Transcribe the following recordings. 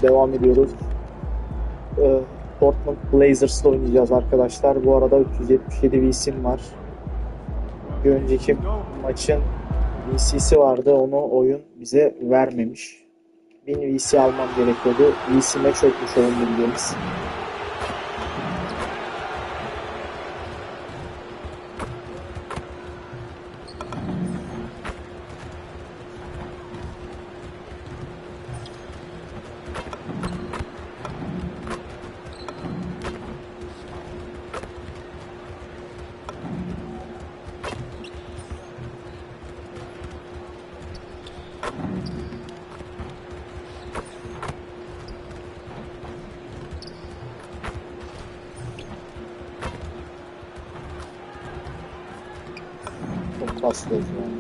devam ediyoruz. Portland Blazers'la oynayacağız arkadaşlar. Bu arada 377 VC'm var. Bir önceki maçın VC'si vardı. Onu oyun bize vermemiş. 1000 VC almam gerekiyordu. VC'me çökmüş oyun bildiğimiz. Çok baslıyoruz yani.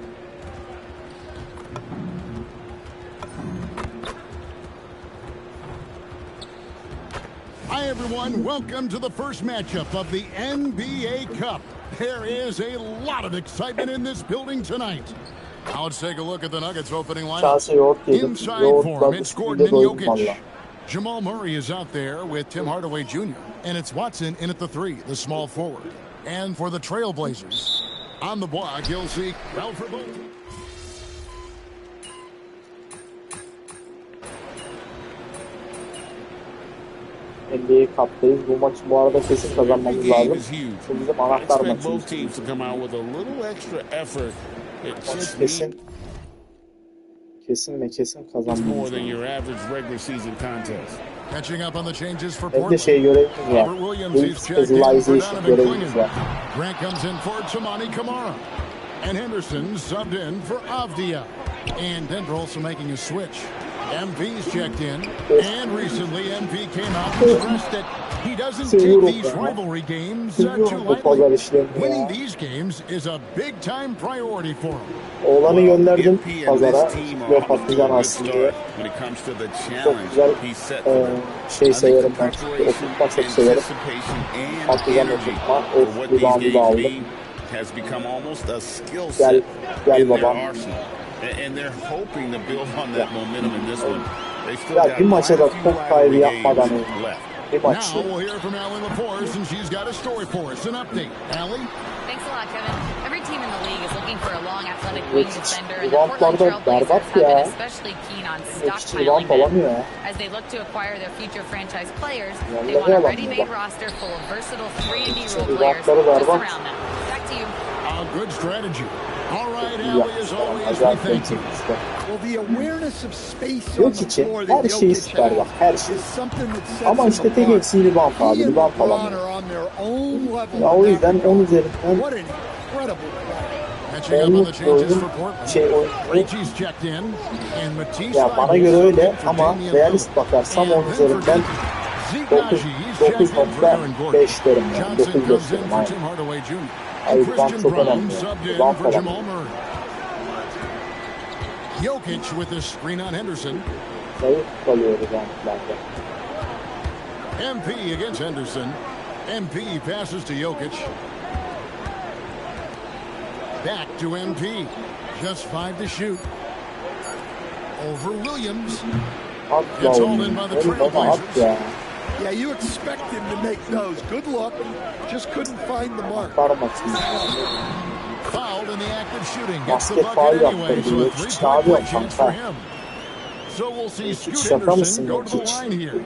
Hi everyone, welcome to the first matchup of the NBA Cup. There is a lot of excitement in this building tonight. Now let's take a look at the Nuggets opening lineup. Inside for him, it's Gordon and Jokic. Jamal Murray is out there with Tim Hardaway Jr. And it's Watson in at the 3, the small forward. And for the Trailblazers, on the block, you'll see Ralph Bolton. NBA Cup'tayız. Bu maçı bu arada kesin kazanmamız lazım. Bu bizim anahtar maçımız. Kesin kazanmamız lazım. Hem de şey görevimiz var. Ultimate Specialization görevimiz var. Grant comes in for Tamani Kamara. And Henderson subbed in for Avdia. And Denver also making a switch. MP's checked in, and recently MP came out and stressed that he doesn't take these rivalry games too lightly. Winning these games is a big-time priority for him. Oğlanı gönderdim pazara. Yok patlıcan alsın diye. Çok güzel şey severim ben. Oturtma çok severim. Patlıcan oturtma. O reboundu da aldım. Gel babam. Ya bir maça da top kaybı yapmadan bir maç. Reboundlarda berbat ya. Hiç rebound alamıyor ya. Reboundları berbat. Good strategy. All right, Allie, as always, we thank you. Well, the awareness of space Yok için her şeyi süper bak, her şey. Ama işte tek eksiği rebound abi, rebound alamıyor. Ya o yüzden 10 üzerinden onluk oyun ya bana göre öyle ama realist bakarsam 10 üzerinden 9.5 derim yani, 9 derim aynen. Ay rebound çok önemli, rebound alamıyor. Jokic with the screen on Henderson. Zayıf kalıyor reboundlarda. MP against Henderson. MP passes to Jokic. Back to MP. Just 5 to shoot. Over Williams. It's all in by the Trailblazers. Yeah, you expect him to make those. Good luck. Just couldn't find the mark. Fouled in the act of shooting. Gets the bucket anyway, so a 3-point chance for him. So we'll see Scoot Henderson go to the line here.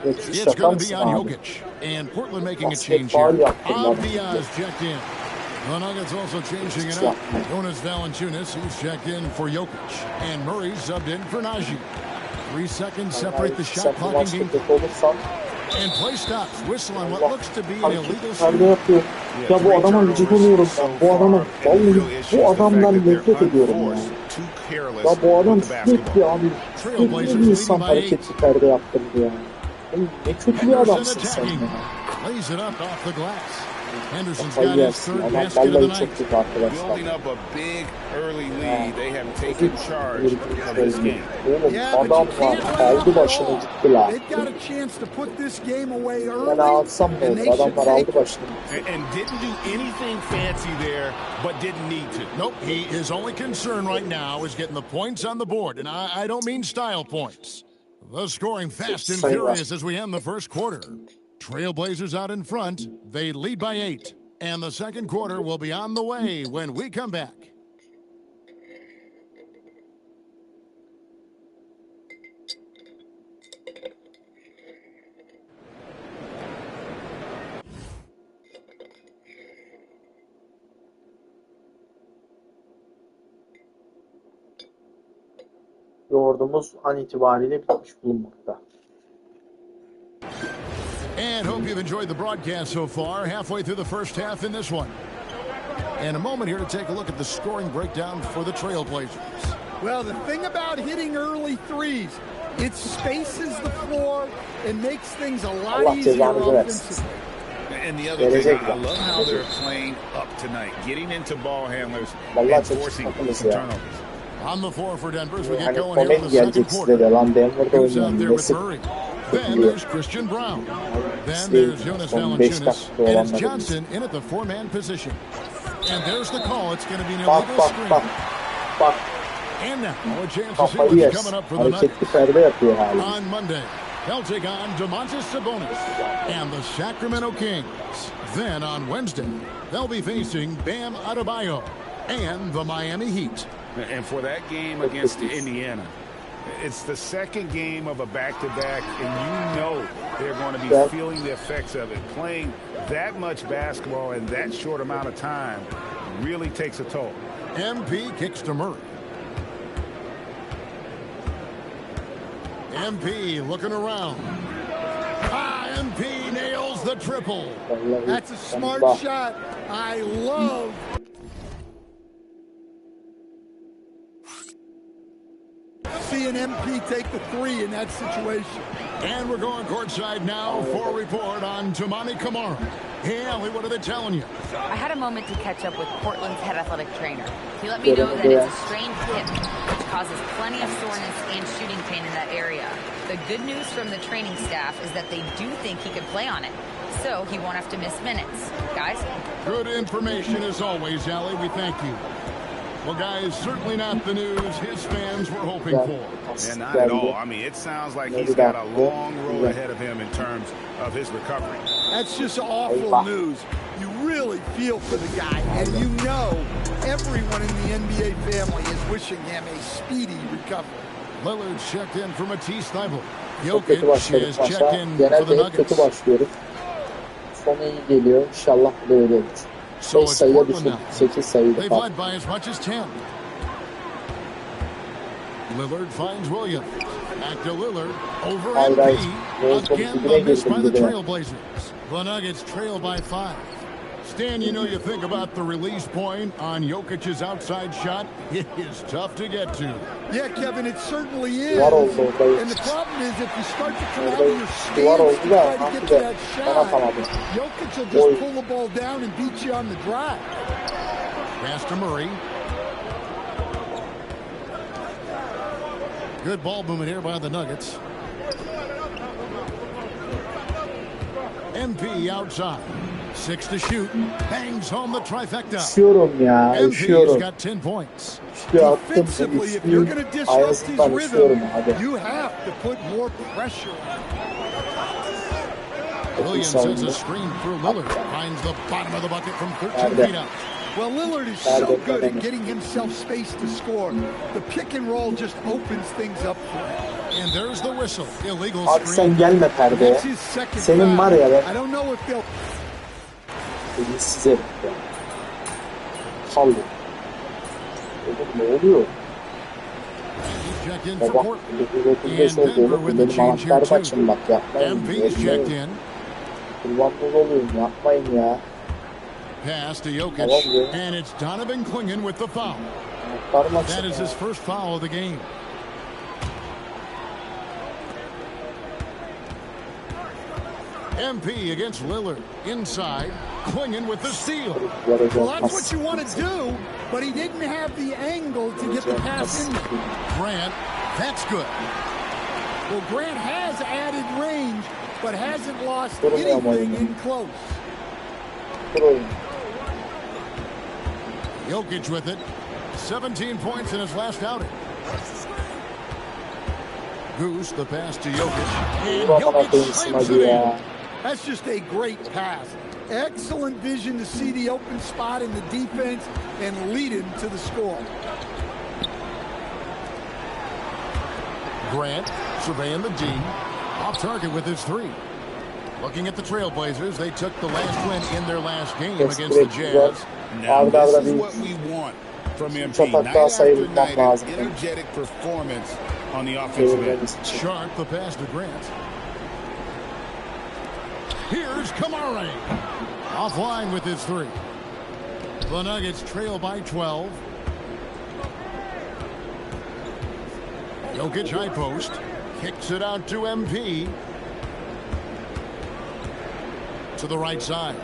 It's going to be on Jokic. And Portland making a change here. Diaz checked in. The Nuggets also changing it up. Jonas Valanciunas, he's checked in for Jokic. And Murray subbed in for Najee. 3 seconds separate the shot clock and game. And play stops. Whistle on what looks to be an illegal shot. Ya bu adama gıcık oluyorum ben. Bu adama vallahi bu adamdan nefret ediyorum ya. Ya bu adam sürekli abi sürekli bir insan hareketli perde yaptırdı ya. Ne kötü bir adamsın sen ya. Lays it up off the glass. Henderson's got his third basket of the night. Building up a big early lead. They have taken charge of this game. Adam var, aldı başını gitti la. Ben alsam ne olur? Adamlar aldı başını. And didn't do anything fancy there, but didn't need to. Nope. His only concern right now is getting the points on the board, and I don't mean style points. The scoring fast and sayı var. furious as we end the first quarter. Trailblazers out in front. They lead by 8. And the second quarter will be on the way when we come back. Yoğurdumuz an itibariyle bitmiş bulunmakta. And hope you've enjoyed the broadcast so far, halfway through the first half in this one. And a moment here to take a look at the scoring breakdown for the Trailblazers. Well, the thing about hitting early threes, it spaces the floor and makes things a lot Allah easier cezanızı versin. offensively. And the other thing, I love how they're playing up tonight, getting into ball handlers Vallahi and çok forcing takımız some ya. turnovers. On the floor for Denver as we get Hani going here in komedi the second gelecek size quarter. de lan Denver'da Who's out oynuyorum. there with Nesi Murray? Then there's Christian Brown. Then there's Jonas son 5 Valanciunas. dakikada And it's olanları. Johnson in at the four-man position. And there's the call. It's going to be an Bak illegal bak screen. bak. Bak And now a chance to see kafayı what's yersin. coming up for the Nuggets. Hareketli perde yapıyor hala. On Monday, they'll take on Domantas Sabonis and the Sacramento Kings. Then on Wednesday, they'll be facing Bam Adebayo and the Miami Heat. And for that game against Indiana, it's the second game of a back-to-back, and you know they're going to be feeling the effects of it. Playing that much basketball in that short amount of time really takes a toll. MP kicks to Murray. MP looking around. MP nails the triple. That's a smart shot. I love seeing MP take the three in that situation. And we're going courtside now for a report on Toumani Camara. Hey, Allie, what are they telling you? I had a moment to catch up with Portland's head athletic trainer. He let me know that it's a strained hip, which causes plenty of soreness and shooting pain in that area. The good news from the training staff is that they do think he could play on it, so he won't have to miss minutes. Guys? Good information as always, Allie. We thank you. Well, guys, certainly not the news his fans were hoping for. And not at all. I mean, it sounds like he's got a long road ahead of him in terms of his recovery. That's just awful news. You really feel for the guy, and you know everyone in the NBA family is wishing him a speedy recovery. Lillard's checked in for Matisse Thybulle. Çok kötü Jokic başladık is maça. checked in for Genelde the hep kötü Nuggets. başlıyoruz. Sonu iyi geliyor. İnşallah böyle olur. So 5 it's sayıda Portland düşürdük. now. 8 sayıda They've fark. led by as much as 10. Lillard finds Williams. Back to Lillard. Over Hayır, hayır. MP. Again, Dibine the miss girdim by the dibine. Trailblazers. The Nuggets trail by 5. Stan, you know you think about the release point on Jokic's outside shot. It is tough to get to. Yeah, Kevin, it certainly is. Duvar oldu orada. And the problem is if you start to come out Orada of your duvar stance oldu to da try to artık get to da that ben shot, atamadım. Jokic will Oy. just pull the ball down and beat you on the drive. Pass to Murray. Good ball movement here by the Nuggets. MP outside. 6 to shoot. Bangs home the trifecta. Üşüyorum ya. MP's Üşüyorum. got 10 points. Üşüyor attım. Defensively, if you're going to disrupt his Ayazından üşüyorum rhythm, hadi. you have to put more pressure on him. Williams sends a screen through Lillard. Finds the bottom of the bucket from 13 feet out. Well, Lillard is so good at getting himself space to score. The pick and roll just opens things up for him. And there's the whistle. Illegal Abi sen screen. gelme perdeye. That's his second Senin var ya foul. ben. I don't know if they'll Size kaldı. Oğlum ne oluyor? He's checked in for Baba Portland. 935 And oldu Denver oğlum. with the Benim change here anahtar too. maçım bak yapmayın. MP's checked in. Kullanmaz oluyorum yapmayın ya. Pass to Jokic. And it's Donovan Clingan with the foul. Anahtar maçım That is ya. his first foul of the game. MP against Lillard. Inside. Clingan with the steal. Well, that's what you want to do, but he didn't have the angle to get the pass in there. Grant. That's good. Well, Grant has added range, but hasn't lost anything in close. Jokic with it. 17 points in his last outing. Goose, the pass to Jokic. And Vuramadan Jokic koymuşsun slams hadi it in. ya. That's just a great pass. Excellent vision to see the open spot in the defense and lead him to the score. Grant surveying the D. Off target with his three. Looking at the Trailblazers, they took the last win in their last game against the Jazz. Now, Arda this arda is bir what we want from üç MP. atak Night daha after sayılmak night, an lazım. energetic performance on the offensive end. Çevirmemiz için. Sharp, the pass to Grant. Here's Kamara. Offline with his three. The Nuggets trail by 12. Jokic high post. Kicks it out to MP. To the right side.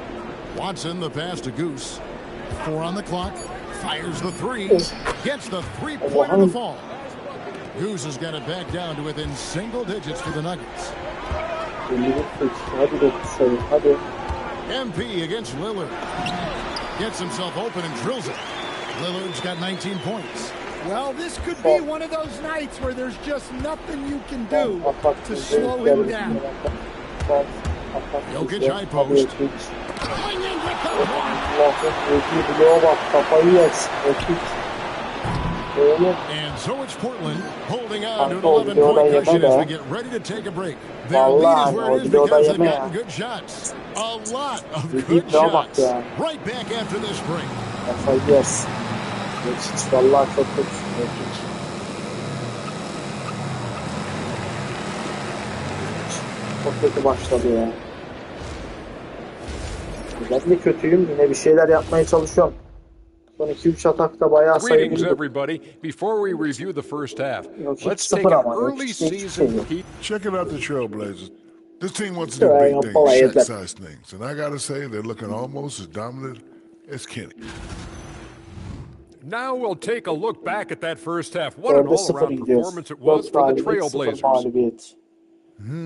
Watson, the pass to Goose. 4 on the clock. Fires the three. Gets the three-pointer to fall. Goose has got it back down to within single digits for the Nuggets. Hadi de sayın. Hadi. MP against Lillard. Gets himself open and drills it. Lillard's got 19 points. Well, this could be one of those nights where there's just nothing you can do to slow him down. Jokic high post. Allah'ım bloğa bak, kafayı yersin. And so it's Portland holding on to an Kanka o 11-point videoda cushion yeme as we be. get ready to take a break. Their lead Vallahi is where o it is videoda because they've yeme gotten ya. good shots. A lot of Dediğim good daha bak shots. ya. Right back after this break. Kafayı yersin. Hiç vallahi çok kötü. Çok kötü başladı ya. Ben de kötüyüm. Yine bir şeyler yapmaya çalışıyorum. Son 2-3 atakta bayağı Greetings, sayıldı. everybody. Before we review the first half, Yok, hiç let's take sıfır an ama. Yok, early hiç hiçbir şey season yok. peek. Checking out the Trailblazers. This team wants to Sure, do I big know things, Paul Ayers. Shaq-sized things. And I got to say, they're looking almost as dominant as Kenny. Now we'll take a look back at that first half. What an 4'e 0 all-around gidiyoruz. performance it was 4 for the galibiyet, 0 Trailblazers. mağlubiyet.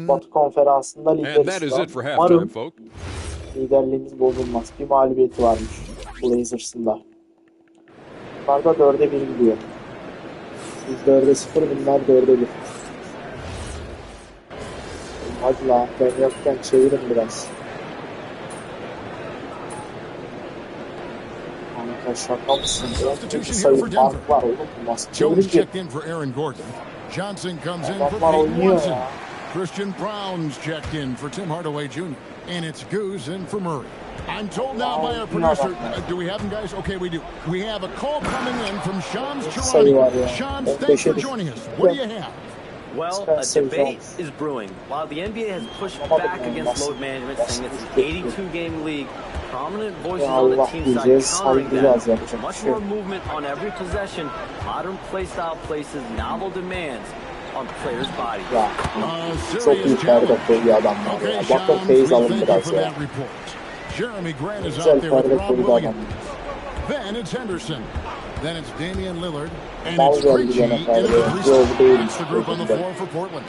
Batı konferansında And that lideriz is şu an. it for halftime, Umarım folks. liderliğimiz bozulmaz. Bir mağlubiyeti varmış Blazers'ın da. Yukarıda 4'e 1 gidiyor. Biz 4'e 0, bunlar 4'e 1. Hadi la, ben yokken çevirin biraz. Kanka şaka mısın? Bir sayı fark var oğlum. Bu nasıl Jones çevirecek? checked in for Aaron Gordon. Johnson comes in for Adamlar Peyton oynuyor Watson. ya. Christian Brown's checked in for Tim Hardaway Jr. And it's Goose in for Murray. I'm told now by our producer, do we have them, guys? Okay, we do. We have a call coming in from Shams Sayı var Charani. ya. Shams, 15'e thanks for düştü. joining us. What do you have? Well, a Spencer debate Jones. is brewing. While the NBA has pushed Ama back bakın, against nasıl- load management, saying it's nasıl an 82-game league, prominent voices Ya on the Allah team diyeceğiz, side countering saygıyacağız, that. yapacak bir Much şey more yok. movement on every possession, modern play style places novel demands on players' bodies. Ya çok Serious iyi perde challenge. koyuyor adamlar Okay, ya. Bakın Shams, feyiz we alın thank you biraz for ya. that report. Jeremy Grant is Güzel out there with perde Rob koydu Williams. adamlar. Then it's Henderson. Then it's Damian Lillard. And Mal it's geldi Krejci gene into perde. the Yok three-step. değil. That's the group on the floor for Portland.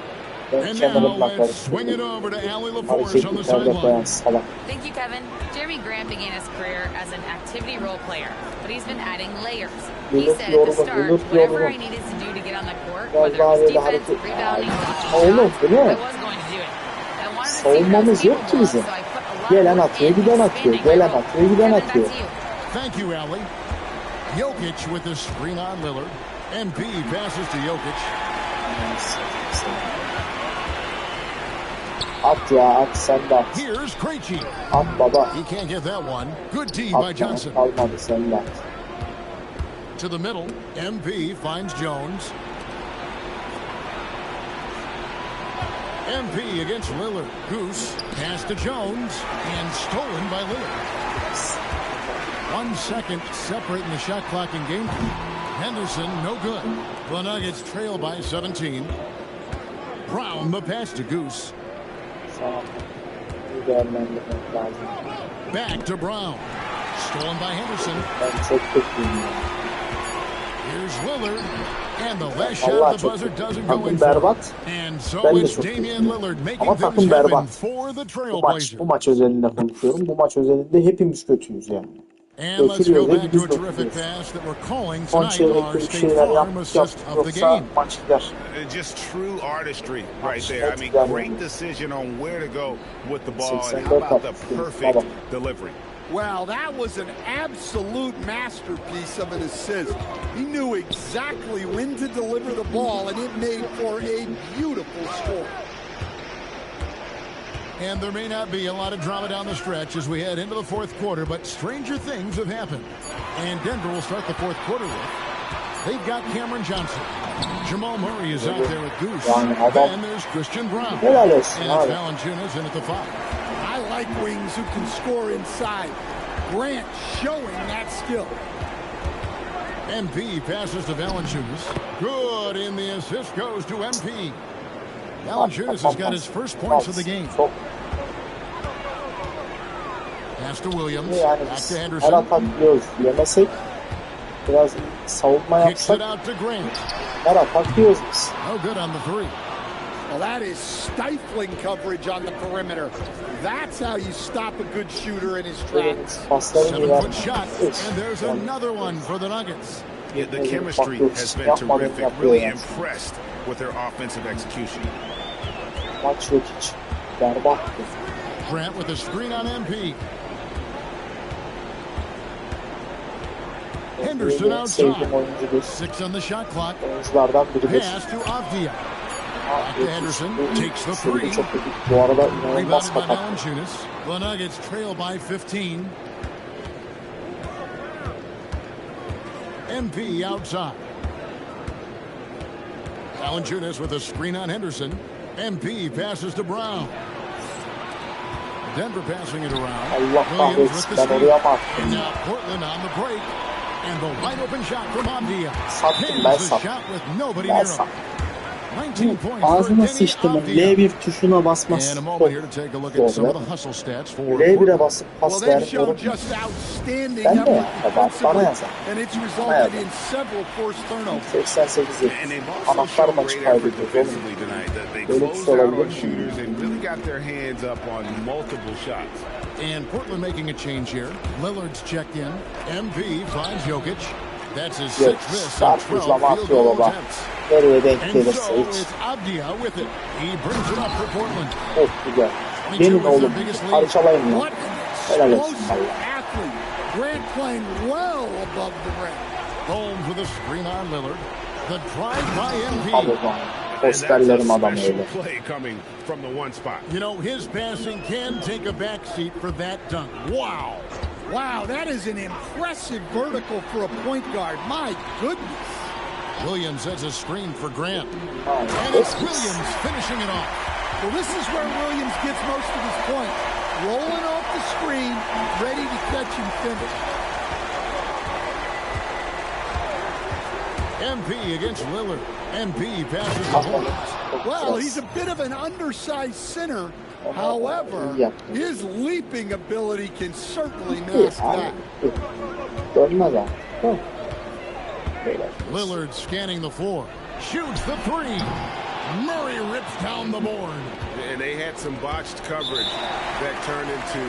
Ben And kemerimle now let's swing it karıştırdım. over to Allie LaForce on the Hareketli perde koyan sideline. salak. Thank you, Kevin. Jeremy Grant began his career as an activity role player, but he's been adding layers. He Yunus said at the yorgun, start, Yunus whatever yorgun. I needed to do to get on the court, Biraz whether daha it was böyle defense, hareket... rebounding, Oğlum bu shots, I ne? was going to do it. I wanted to see what I was Savunmamız yok capable ki of, bizim. so I put a lot of Gelen work atıyor, in giden atıyor. expanding my Gelen role. atıyor, giden Kevin, back atıyor. to you. Thank you, Allie. Jokic with the screen on Lillard. MP passes to Jokic. At ya, at sen de at. Here's Krejci. At baba. He can't get that one. Good D by At Johnson. kalmadı, sen de at. To the middle. MP finds Jones. MP against Lillard. Goose pass to Jones and stolen by Lillard. 1 second separating the shot clock and game time. Henderson, no good. The Nuggets trail by 17. Brown, the pass to Goose. Sana iyi değerlendirmek lazım. Back to Brown. Stolen by Henderson. Ben çok kötüyüm ya. Here's Lillard. And the last shot Allah of the çok buzzer kötü. doesn't go Takım in for berbat. him. And so Ben de it's çok Damian kötüyüm. Lillard Ama making takım things happen berbat. for the Bu Trailblazers. maç özelinde konuşuyorum. Bu maç özelinde hepimiz kötüyüz yani. And let's go götürüyor ve back to biz a terrific götürüyoruz. pass that we're calling Son tonight çeyrekte our bir State şeyler Farm yaptık assist of the yoksa game. maç gider. Just true artistry right there. I mean, great decision on where to go with the ball. And how about the perfect delivery? Well, that was an absolute masterpiece of an assist. He knew exactly when to deliver the ball, and it made for a beautiful score. And there may not be a lot of drama down the stretch as we head into the fourth quarter, but stranger things have happened. And Denver will start the fourth quarter with. They've got Cameron Johnson. Jamal Murray is out there with Goose. Then there's Christian Brown. And it's Valanciunas in at the 5. I like wings who can score inside. Grant showing that skill. MP passes to Valanciunas. Good, and the assist goes to MP. Valanciunas has got his first points of the game. Pass to Williams. Back to Her Henderson. atak yiyoruz. Yemesek biraz savunma Kicks it yapsak out to Grant. her atak yiyoruz biz. No good on the 3. Well, that is stifling coverage on the perimeter. That's how you stop a good shooter in his tracks. Pasları 7-foot shot, and there's another one for the Nuggets. Yeah, the chemistry has been terrific. Really impressed with their offensive execution. Maç yok hiç. Berbattı. Grant with a screen on MP. Henderson outside. Sevdiğim oyuncudur. 6 on the shot clock. Oyunculardan biridir. Pass to Avdia. Back to Henderson. Takes the 3. Çok iyi. Bu arada inanılmaz Rebounded by kapattı. Valanciunas. The Nuggets trail by 15. MP outside. Valanciunas with a screen on Henderson. MP passes to Brown. Denver passing it around. Allah Williams with kahretsin. the Ben steal. oraya mı attım? And now Portland on the break. And the wide open shot from Avdia. Sattım, ben Nails the sattım. shot with nobody Ben near him. sattım. 19 points for Ağzına Denny sıçtım. Avdia. L1 tuşuna basmaz. And a Çok moment here to take a look at some of the hustle stats for L1'e Portland. basıp Well, pas they've shown vermiyorum. just outstanding Ben de effort ya. Bana defensively, yazar. and it's Bana resulted yazar. in several forced turnovers. 88 And they've also anahtar shown maçı great effort kaybediyoruz oğlum. defensively tonight. They Böyle bir closed şey out olabilir on mi? shooters and really got their hands up on multiple shots. And Portland making a change here. Lillard's checked in. MP finds Jokic. That's his Yok, 6th miss on sert 12 uzlama field atıyor goal baba. attempts. Nereye denk And gelirse so hiç. it's Avdia with it. He brings it up for Portland. Çok güzel. 22 Gelin is their oğlum. biggest lead. Parçalayın ya. What Helal an olsun explosive valla. athlete. Grant playing well above the rim. Holmes with a screen on Lillard. The drive by Al MP. o zaman. And that's a Posterlerim adam special öyle. play coming from the one spot. You know, his passing can take a backseat for that dunk. Wow. Wow, that is an impressive vertical for a point guard. My goodness. Williams sets a screen for Grant. Ha, And it's Williams finishing it off. Well, this is where Williams gets most of his points. Rolling off the screen, ready to catch and finish. MP against Lillard. MP passes to Holmes. Well, he's a bit of an undersized center. However, his leaping ability can certainly mask that. Dönmez ha. Hı. Böyle. Lillard scanning the floor. Shoots the 3. Murray rips down the board. And they had some botched coverage that turned into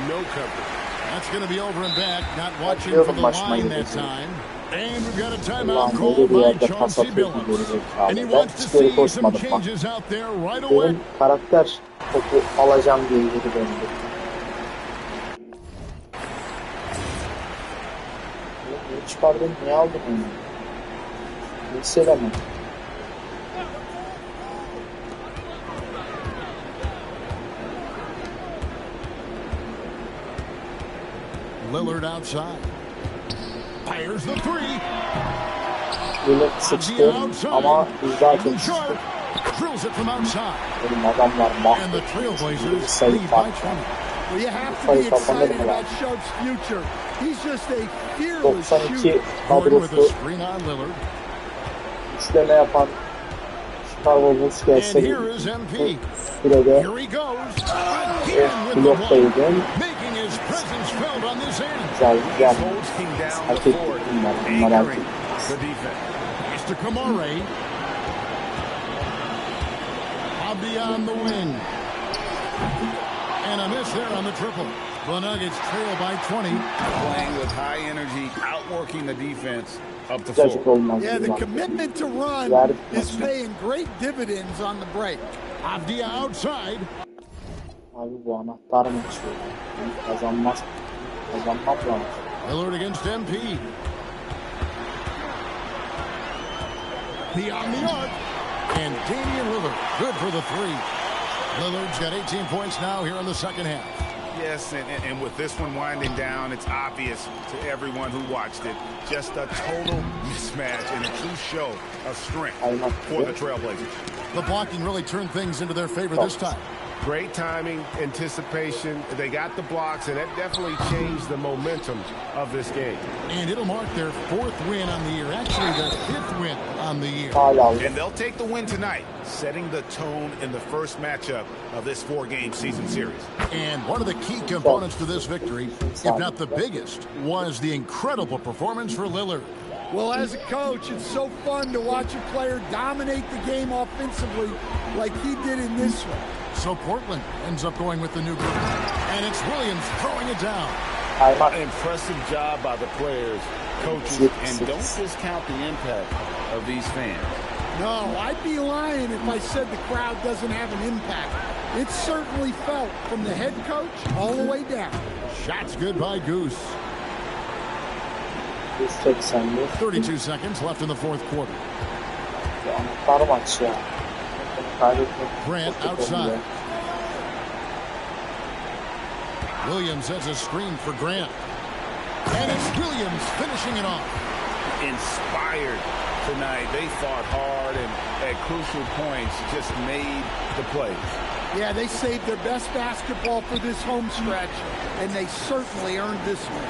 no coverage. That's going to be over and back. Not watching for the line that time. And we've got a timeout Ulan called böyle bir by yerde pas Chauncey atıyorsun Billups. gerizekalı. And he Ben wants to hiç geri see some koşmadım bak. changes out there right away. Benim karakter topu alacağım diye geri döndü. Niye çıkardın? Niye aldın onu? Hiç sevemem. Lillard outside. Fires the 3. Böyle sıçtı ama biz daha çok Short. sıçtık. Drills it from outside. Benim adamlar And the mahvetti. Trailblazers Sayı lead by fark. 20. Well, you have to be excited about Sharp's future. He's just a fearless 92 Gordon shooter. with a kadrosu screen on Lillard. üçleme yapan Chicago Bulls And gelse here is MP. sürede Here he goes. Again with the blok block. koydum. Making his presence felt on this end. Güzel güzel. Closing down Hak the ettik court, bunlar. Bunlar hak anchoring ettik. the defense. Pass to Kamare. Beyond the wing. And a miss there on the triple. The Nuggets trail by 20. Playing with high energy, outworking the defense up the Cacık floor. olmaz. Yeah, the Bak. commitment to run Verdik is maçı. paying great dividends on the break. Avdia outside. Abi bu anahtar maçı. Kazanmam lazım. Lillard against MP. Beyond the arc. And Damian Lillard, good for the three. Lillard's got 18 points now here in the second half. Yes, and with this one winding down, it's obvious to everyone who watched it. Just a total mismatch and a true show of strength for the Trailblazers. The blocking really turned things into their favor this time. Great timing, anticipation. They got the blocks, and that definitely changed the momentum of this game. And it'll mark their 4th win on the year. Actually, their 5th win on the year. And they'll take the win tonight, setting the tone in the first matchup of this 4-game season series. And one of the key components to this victory, if not the biggest, was the incredible performance for Lillard. Well, as a coach, it's so fun to watch a player dominate the game offensively like he did in this one. So Portland ends up going with the new group. And it's Williams throwing it down. An impressive job by the players, coaches, and don't discount the impact of these fans. No, I'd be lying if I said the crowd doesn't have an impact. It's certainly felt from the head coach all the way down. Shots good by Goose. 180. 32 seconds left in the 4th quarter. Anahtar maç ya. Grant outside. Williams has a screen for Grant. And it's Williams finishing it off. Inspired tonight. They fought hard and at crucial points just made the plays. Yeah, they saved their best basketball for this home stretch, and they certainly earned this one.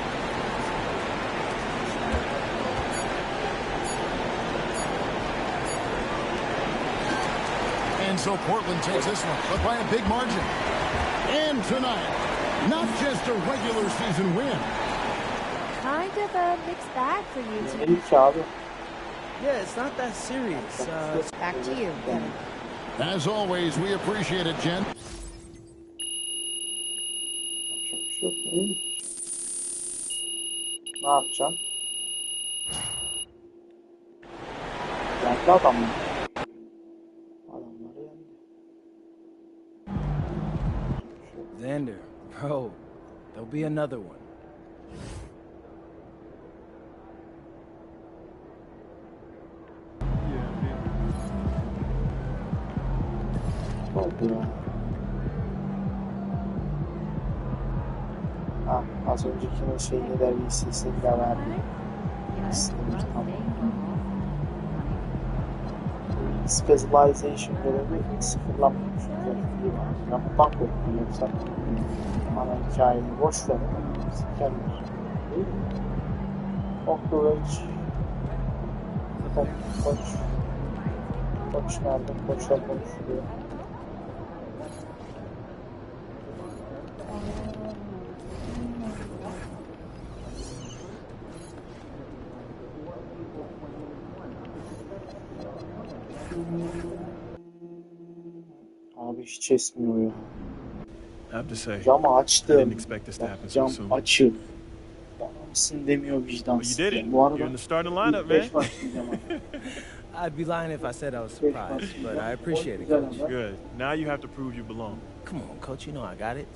And so Portland takes this one, but by a big margin. And tonight, not just a regular season win. Kind of a mixed bag for you today. İlk abi. Yeah, it's not that serious. Back to you, Kevin. As always, we appreciate it, Jen. Ne yapacağım? Yendi adam mı? Adamları yendi. Xander, bro, there'll be another one. Oldu ya. Ha, az öncekinin şeyini de VC'sini de verdim. Specialization görevi sıfırlanmamış. Ben bundan korktum yoksa. Ana hikayeyi boş ver. Sikerler. Cockroach. Koç. Koç nerede? Koçla konuşuyor. Abi hiç esmiyor ya. I have to say, Camı I açtım. didn't expect this to happen so Cam soon. açık. Mısın demiyor vicdansız. Well, you did it. Bu arada You're in the starting lineup, ilk 5 man. başlayacağım abi. I'd be lying if I said I was surprised, but I appreciate it, Coach. Good. Now you have to prove you belong. Come on, Coach, you know I got it.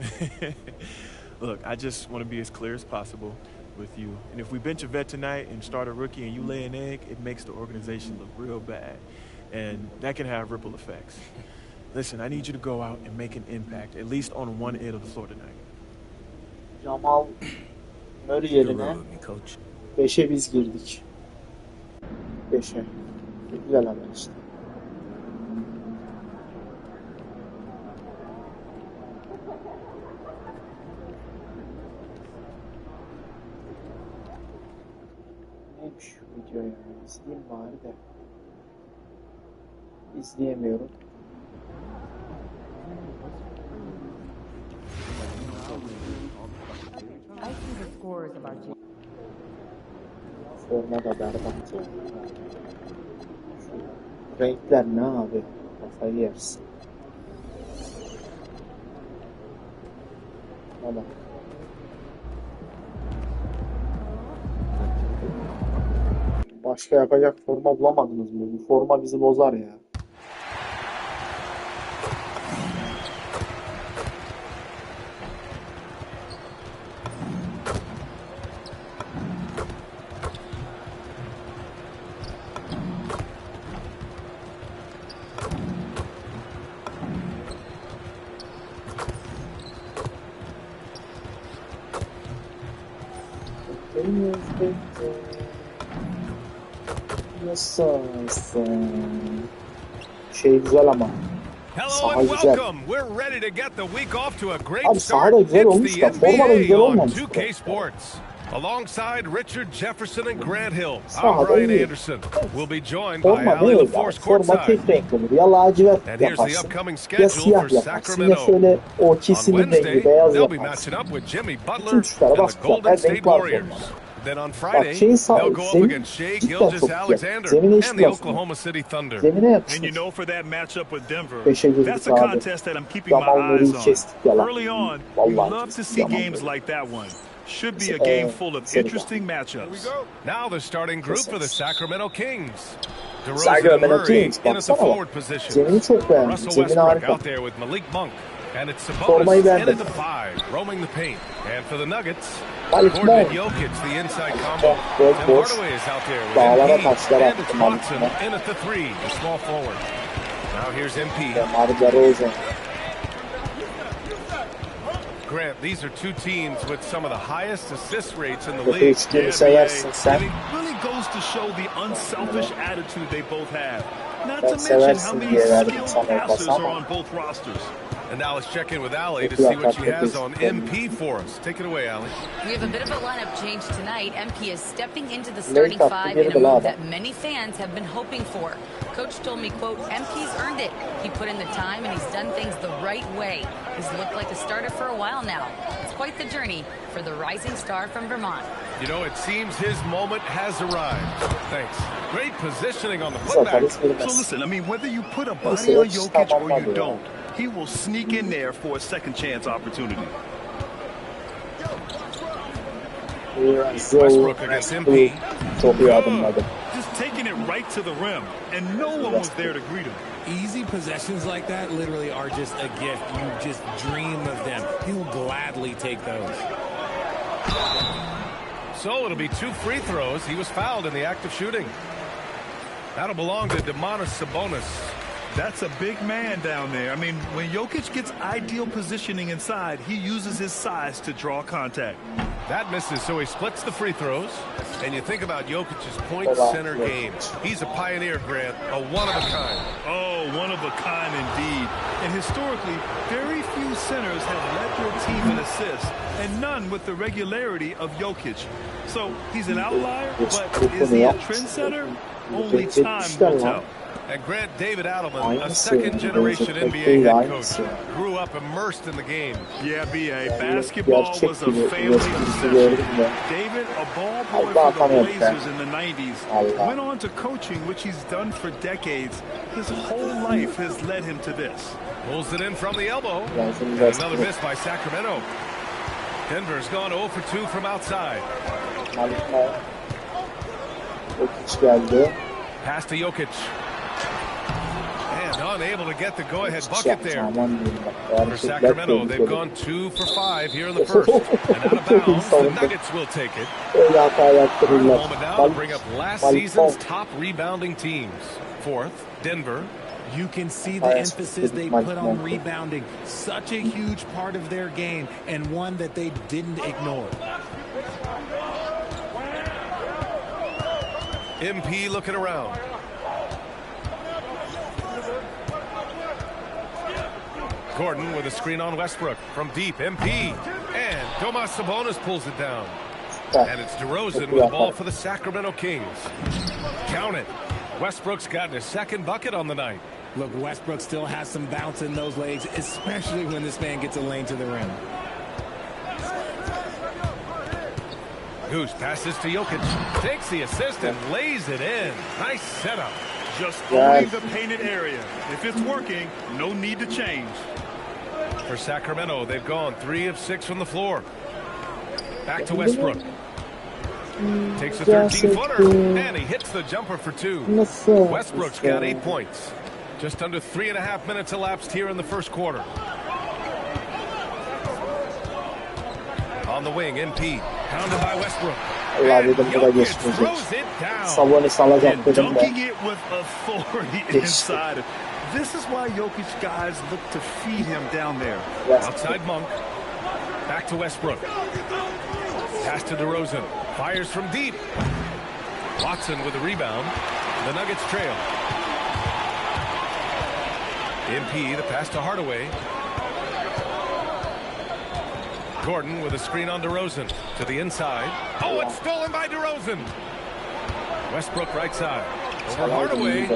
Look, I just want to be as clear as possible with you. And if we bench a vet tonight and start a rookie and you lay an egg, it makes the organization look real bad. And that can have ripple effects. Listen, I need you to go out and make an impact, at least on one end of the floor tonight. Jamal Murray You're yerine wrong with me, Coach. 5'e biz girdik. 5'e. Güzel haber işte. Neymiş şu video ya? İzleyeyim bari de. İzleyemiyorum. I see the scores of our team. Forma da berbat ya. Şu renkler ne abi? Kafayı yersin. Valla. Başka yapacak forma bulamadınız mı? Bu forma bizi bozar ya. Nasılsın? Şey güzel ama. Saha güzel. Abi saha da güzel olmuş da forma da güzel olmamış. Alongside Richard Jefferson and Grant Hill, Saha I'm da Ryan iyi. Anderson. We'll be joined by Forma Ali ne öyle? LaForce Forma courtside. tek renkli olur. Ya lacivert And here's the yaparsın. upcoming Ya schedule siyah for yaparsın. Ya Sacramento. şöyle On orkisinin rengi Wednesday, beyaz they'll be yaparsın. matching up with Jimmy Bütün Butler tuşlara and the bas Golden her State renk var Warriors. formada. Then on Bak Friday, şeyin they'll go up zemin against Shai cidden çok güzel. Gilgeous-Alexander Zemine and hiç the laf yok. Oklahoma City Thunder. Zemine And yakışmış. you know, for that matchup with Denver, Beşe girdik that's a abi. contest that I'm keeping my Jamal eyes Murray'i on. kestik yalan. Early on, you Vallahi love to kestik see Jamal games Murray'i. like that one. Should be a game full of interesting matchups. Now the starting group for the Sacramento Kings. DeRozan and Sacramento Murray Kings. in at the Baksana forward bak. position. Zemini çok beğendim. Russell Zemin Westbrook harika. out there with Malik Monk. And it's Formayı Sabonis in beğendim. at the 5, roaming the paint. And for the Nuggets, Malik Gordon and Monk. Jokic, the inside combo. Boş Tim boş. Hardaway is out there with Dağlara MP. taşlar And attı it's Malik Watson Monk. in at the 3, the small forward. Now here's MP. DeRozan. Grant, these are two teams with some of the highest assist rates in the Kötü league. üçlüğünü seversin sen. And it really goes to show the unselfish attitude they both have. Not Ben to mention how seversin many diye verdim skilled sana o passers pası are ama. on both rosters. And now let's check in with Allie to see what she has on MP for us. Take it away, Allie. We have a bit of a lineup change tonight. MP is stepping into the starting Late five attı, in a girdi la move adam. that many fans have been hoping for. Coach told me, quote, MP's earned it. He put in the time and he's done things the right way. He's looked like a starter for a while now. It's quite the journey for the rising star from Vermont. You know, it seems his moment has arrived. Thanks. Great positioning on the putback. So listen, I mean, whether you put a body on Jokic or you don't, he will sneak in there for a second chance opportunity. Westbrook against MP. Çok iyi adımladı. Just taking it right to the rim, and no one was there to greet him. Easy possessions like that literally are just a gift. You just dream of them. He'll gladly take those. So it'll be 2 free throws. He was fouled in the act of shooting. That'll belong to Domantas Sabonis. That's a big man down there. I mean, when Jokic gets ideal positioning inside, he uses his size to draw contact. That misses, so he splits the free throws. And you think about Jokic's point center game. He's a pioneer, Grant, a one-of-a-kind. Oh, one-of-a-kind indeed. And historically, very few centers have led their team in assists, and none with the regularity of Jokic. So he's an outlier, but is he a trendsetter? Only time will tell. And Grant, David Adelman, a second-generation NBA head coach, grew up immersed in the game. Yeah, B.A. Basketball was a family obsession. David, a ball boy for the Blazers in the 90s, went on to coaching, which he's done for decades. His whole life has led him to this. Pulls it in from the elbow. And another miss by Sacramento. Denver's gone 0 for 2 from outside. Pass to Jokic. And unable to get the go-ahead bucket there. For Sacramento, they've gone 2 for 5 here in the first. And out of bounds, the Nuggets will take it. A moment now to bring up last season's top rebounding teams. Fourth, Denver. You can see the emphasis they put on rebounding. Such a huge part of their game, and one that they didn't ignore. MP looking around. Gordon with a screen on Westbrook from deep. MP. And Domas Sabonis pulls it down. And it's DeRozan with the ball for the Sacramento Kings. Count it. Westbrook's gotten his second bucket on the night. Look, Westbrook still has some bounce in those legs, especially when this man gets a lane to the rim. Goose passes to Jokic. Takes the assist and lays it in. Nice setup. Just owning the painted area. If it's working, no need to change. For Sacramento, they've gone 3 of 6 from the floor. Back to Westbrook. Takes a 13-footer, and he hits the jumper for two. Westbrook's got 8 points. Just under 3.5 minutes elapsed here in the first quarter. On the wing, MP, pounded by Westbrook. Allah dedim bu da geçmeyecek. Sabonis alacak dedim de. Dunking it with authority inside. This is why Jokic guys look to feed him down there. Outside Monk. Back to Westbrook. Pass to DeRozan. Fires from deep. Watson with a rebound. The Nuggets trail. MP, the pass to Hardaway. Gordon with a screen on DeRozan. To the inside. Oh, it's stolen by DeRozan. Westbrook right side. Over Hardaway.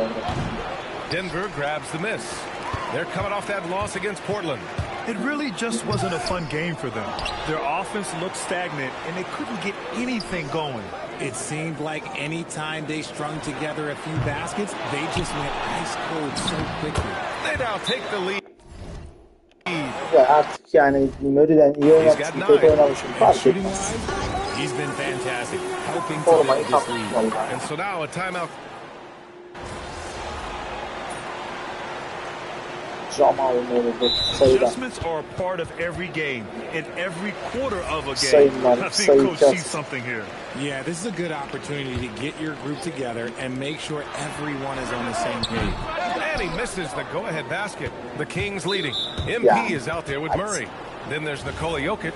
Denver grabs the miss. They're coming off that loss against Portland. It really just wasn't a fun game for them. Their offense looked stagnant, and they couldn't get anything going. It seemed like any time they strung together a few baskets, they just went ice cold so quickly. They now take the lead. Artık yani Murray'den iyi oynamışım, kötü oynamışım fark etmez. He's been fantastic, helping to Formayı build this lead. kaptım. And so now a timeout. Adjustments are a part of every game. In every quarter of a game, I think Coach sees something here. Yeah, this is a good opportunity to get your group together and make sure everyone is on the same page. And he misses the go-ahead basket. The Kings leading. MP is out there with Murray. Then there's Nikola Jokic.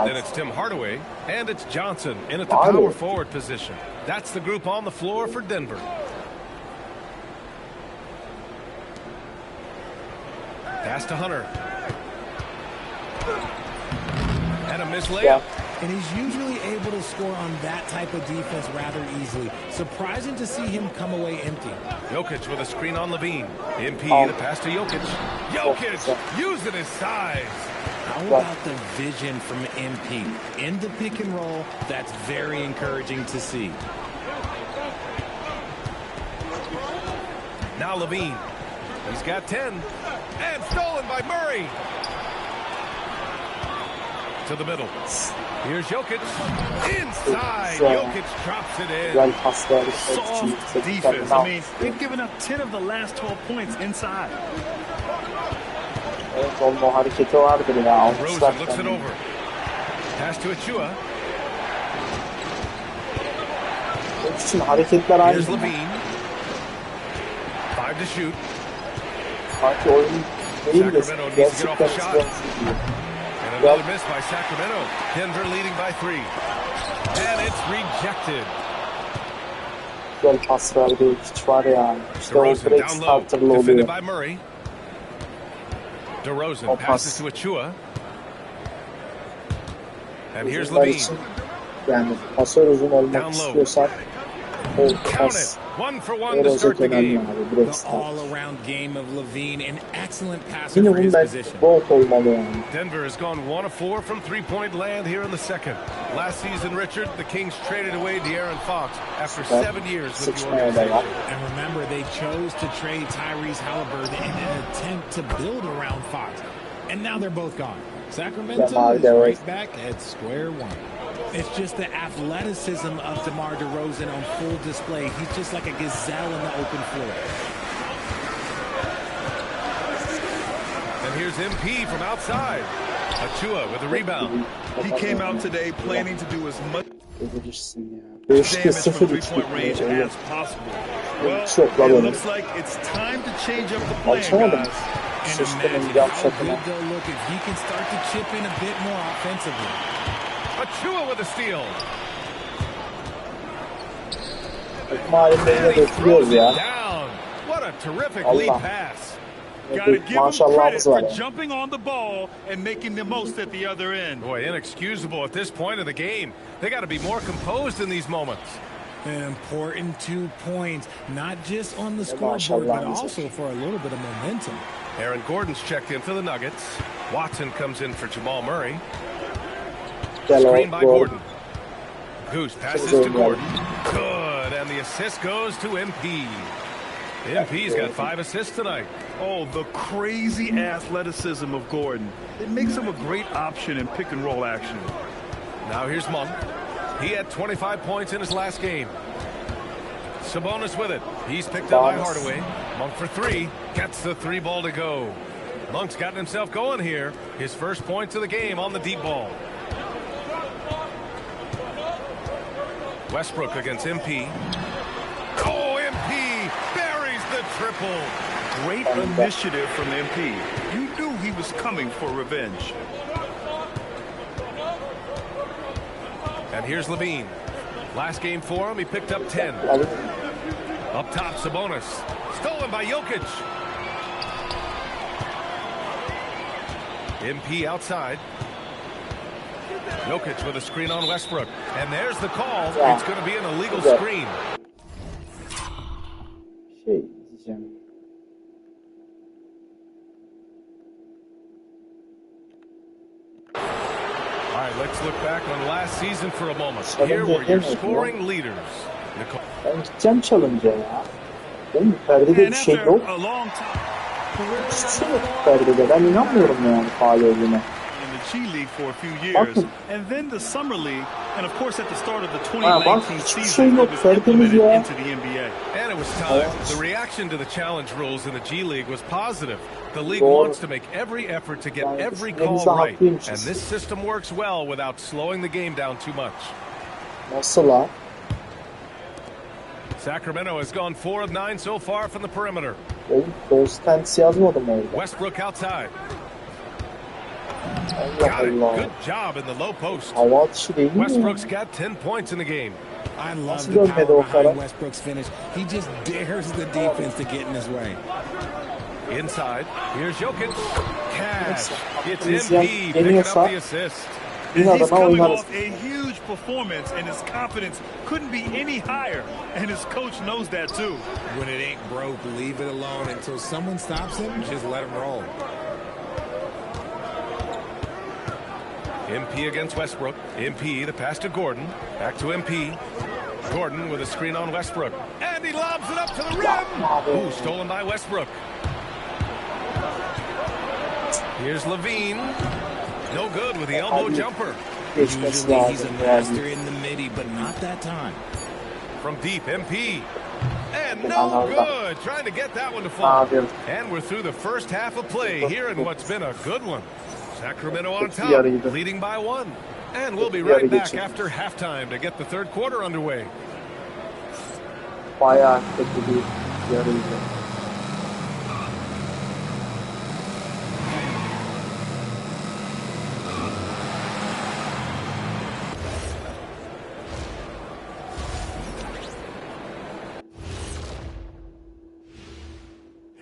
Then it's Tim Hardaway. And it's Johnson in at the power forward position. That's the group on the floor for Denver. Pass to Hunter. And a missed layup. And he's usually able to score on that type of defense rather easily. Surprising to see him come away empty. Jokic with a screen on Levine. MP, the pass to Jokic. Jokic using his size. How about the vision from MP? In the pick and roll, that's very encouraging to see. Now Levine. He's got 10. And stolen by Murray. To the middle. Here's Jokic. Inside. Jokic drops it in. Soft defense. I mean, they've given up 10 of the last 12 points inside. Rosen looks it over. Pass to Achua. Here's Levine. 5 to shoot. Sacramento needs to get off the shot. And another miss by Sacramento. Denver leading by 3. And it's rejected. Güzel pas verdi. Hiç var ya. İşte o break starter'lı oluyor. Defended by Murray. DeRozan passes to Achua. And here's Levine. Yani pasör uzun olmak istiyorsan count it. 1 for 1 to start the game. The all-around game of Levine, an excellent passer for his position. Denver has gone 1 of 4 from three-point land here in the second. Last season, Richard, the Kings traded away De'Aaron Fox after 7 years with the organization. And remember, they chose to trade Tyrese Halliburton in an attempt to build around Fox. And now they're both gone. Sacramento is right back at square one. It's just the athleticism of DeMar DeRozan on full display. He's just like a gazelle in the open floor. And here's MP from outside. Achua with a rebound. He came out today planning to do as much damage from three-point range as possible. Well, it looks like it's time to change up the plan, guys. And imagine how good they'll look if he can start to chip in a bit more offensively. Achua with a steal. Down. What a terrific lead pass. Gotta give him credit for jumping on the ball and making the most at the other end. Boy, inexcusable at this point of the game. They got to be more composed in these moments. An important 2 points, not just on the scoreboard, but also for a little bit of momentum. Aaron Gordon's checked in for the Nuggets. Watson comes in for Jamal Murray. Screen by Gordon. Goose passes to Gordon. Good, and the assist goes to MP. MP's got 5 assists tonight. Oh, the crazy athleticism of Gordon. It makes him a great option in pick-and-roll action. Now here's Monk. He had 25 points in his last game. Sabonis with it. He's picked up by Hardaway. Monk for three. Gets the three ball to go. Monk's gotten himself going here. His first points of the game on the deep ball. Westbrook against MP. Oh, MP buries the triple. Great initiative from MP. You knew he was coming for revenge. And here's Levine. Last game for him, he picked up 10. Up top, Sabonis. Stolen by Jokic. MP outside. Jokic with a screen on Westbrook. And there's the call. It's going to be an illegal screen. Şey diyeceğim. All right, let's look back on last season for a moment. Here were your scoring leaders. Ben gideceğim challenge'a ya. Benim perdede bir şey yok. Hiçbir şey yok perdede. Ben inanmıyorum yani faal olduğuna. G League for a few years, and then the Summer League, and of course at the start of the 2019 season, it was implemented into the NBA. And it was time. The reaction to the challenge rules in the G League was positive. The league wants to make every effort to get every call right, and this system works well without slowing the game down too much. Nasıl ha? Sacramento has gone 4 of 9 so far from the perimeter. Oğlum, Dostens yazmadım orada. Westbrook outside. Allah Allah. Good job in the low post. Hava atışı değil mi? Westbrook's got 10 points in the game. I love the power behind Westbrook's finish. He just dares the defense to get in his way. Inside, here's Jokic. Cash. It's MP picking up the assist. He's coming off a huge performance, and his confidence couldn't be any higher. And his coach knows that too. When it ain't broke, leave it alone until someone stops him. Just let him roll. MP against Westbrook. MP, the pass to Gordon. Back to MP. Gordon with a screen on Westbrook. And he lobs it up to the rim. Ooh, stolen by Westbrook. Here's Levine. No good with the elbow jumper. Usually he's a master in the midi, but not that time. From deep, MP. And no good. Trying to get that one to fall. And we're through the first half of play here in what's been a good one. Sacramento on top, leading by 1. And we'll be right back after halftime to get the third quarter underway. Bayağı kötü bir yarıydı.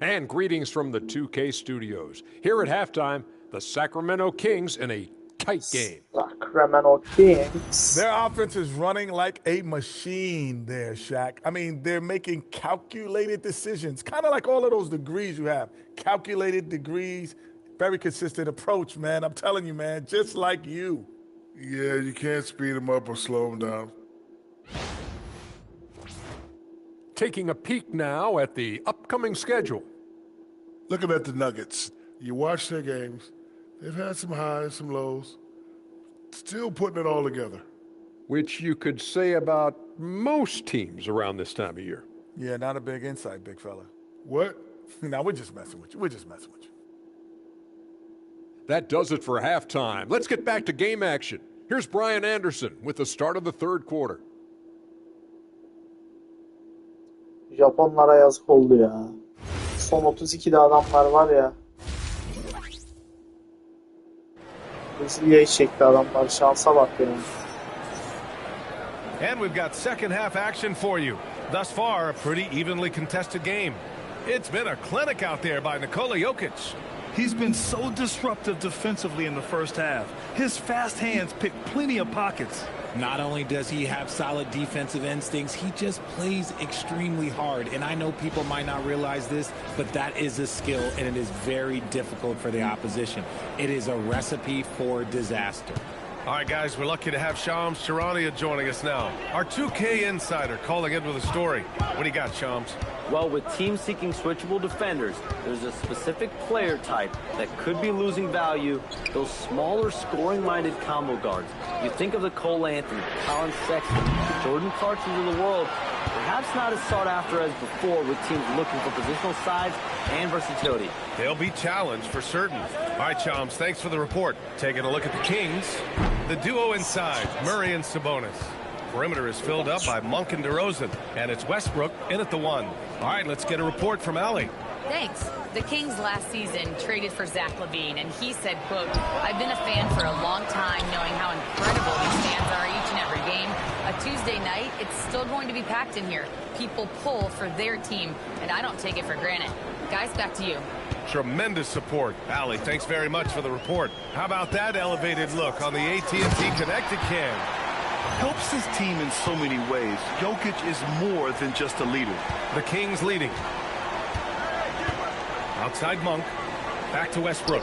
And greetings from the 2K studios. Here at halftime, the Sacramento Kings in a tight game. Sacramento Kings. Their offense is running like a machine there, Shaq. I mean, they're making calculated decisions, kind of like all of those degrees you have. Calculated degrees, very consistent approach, man. I'm telling you, man, just like you. Yeah, you can't speed them up or slow them down. Taking a peek now at the upcoming schedule. Looking at the Nuggets, you watch their games. They've had some highs, some lows. Still putting it all together. Which you could say about most teams around this time of year. Yeah, not a big insight, big fella. What? No, we're just messing with you. We're just messing with you. That does it for halftime. Let's get back to game action. Here's Brian Anderson with the start of the third quarter. Japonlara yazık oldu ya. Son 32'de adamlar var ya. Brezilya'yı çekti adamlar. Şansa bak ya. And we've got second half action for you. Thus far, a pretty evenly contested game. It's been a clinic out there by Nikola Jokic. He's been so disruptive defensively in the first half. His fast hands pick plenty of pockets. Not only does he have solid defensive instincts, he just plays extremely hard. And I know people might not realize this, but that is a skill, and it is very difficult for the opposition. It is a recipe for disaster. All right, guys, we're lucky to have Shams Charania joining us now. Our 2K insider calling in with a story. What do you got, Shams? Well, with teams seeking switchable defenders, there's a specific player type that could be losing value, those smaller scoring-minded combo guards. You think of the Cole Anthony, Colin Sexton, Jordan Clarksons of the world, perhaps not as sought after as before with teams looking for positional size and versatility. They'll be challenged for certain. All right, Chomps, thanks for the report. Taking a look at the Kings. The duo inside, Murray and Sabonis. Perimeter is filled up by Monk and DeRozan, and it's Westbrook in at the 1. All right, let's get a report from Allie. Thanks. The Kings last season traded for Zach LaVine, and he said, quote, "I've been a fan for a long time, knowing how incredible these fans are each and every game. A Tuesday night, it's still going to be packed in here. People pull for their team, and I don't take it for granted." Guys, back to you. Tremendous support. Allie, thanks very much for the report. How about that elevated look on the AT&T Connected Cam? Helps his team in so many ways. Jokic is more than just a leader. The Kings leading. Outside Monk. Back to Westbrook.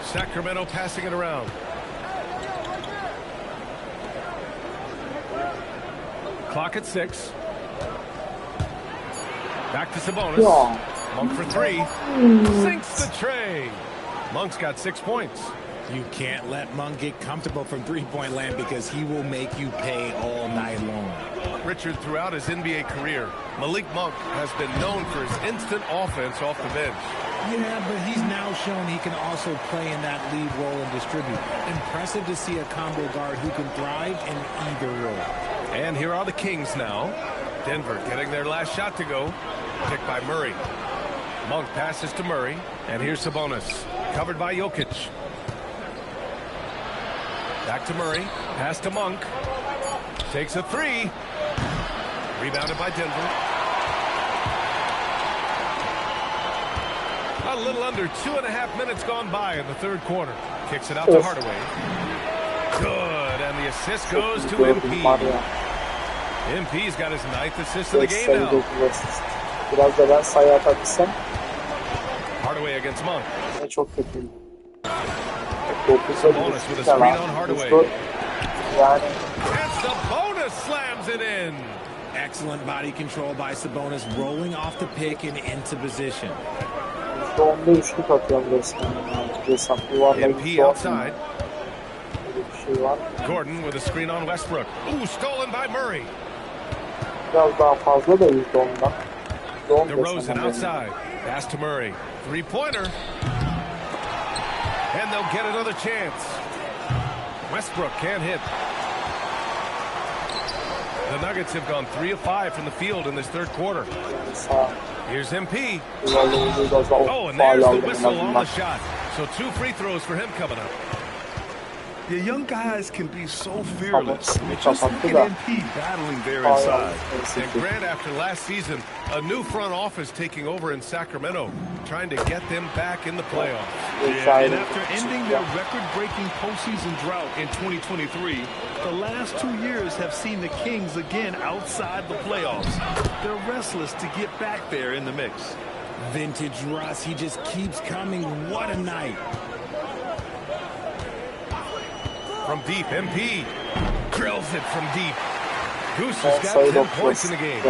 Sacramento passing it around. Clock at 6. Back to Sabonis. Monk for 3. Sinks the tray. Monk's got 6 points. You can't let Monk get comfortable from three-point land because he will make you pay all night long. Richard, throughout his NBA career, Malik Monk has been known for his instant offense off the bench. Yeah, but he's now shown he can also play in that lead role and distribute. Impressive to see a combo guard who can thrive in either role. And here are the Kings now. Denver getting their last shot to go. Picked by Murray. Monk passes to Murray. And here's Sabonis. Covered by Jokic. Back to Murray. Pass to Monk. Takes a 3. Rebounded by Denver. A little under 2.5 minutes gone by in the third quarter. Kicks it out to Hardaway. Good. And the assist goes to MP. MP's got his 9th assist of the game now. Biraz da ben sayı atabilsem. Hardaway against Monk. Çok kötüydü. Sabonis with a screen on Hardaway. And Sabonis slams it in. Excellent body control by Sabonis, rolling off the pick and into position. %10'da üçlük atıyorum resmen. MP outside. Gordon with a screen on Westbrook. Ooh, stolen by Murray. Biraz daha fazla da %10'dan. DeRozan outside. Pass to Murray. Three-pointer. And they'll get another chance. Westbrook can't hit. The Nuggets have gone 3 of 5 from the field in this third quarter. Here's MP. Oh, and there's the whistle on the shot. So 2 free throws for him coming up. The young guys can be so fearless. Just look at MP battling there inside. And Grant, after last season, a new front office taking over in Sacramento, trying to get them back in the playoffs. Yeah, and after ending their record-breaking postseason drought in 2023, the last 2 years have seen the Kings again outside the playoffs. They're restless to get back there in the mix. Vintage Russ, he just keeps coming. What a night. From deep, MP drills it from deep. Goose has got 10 points in the game.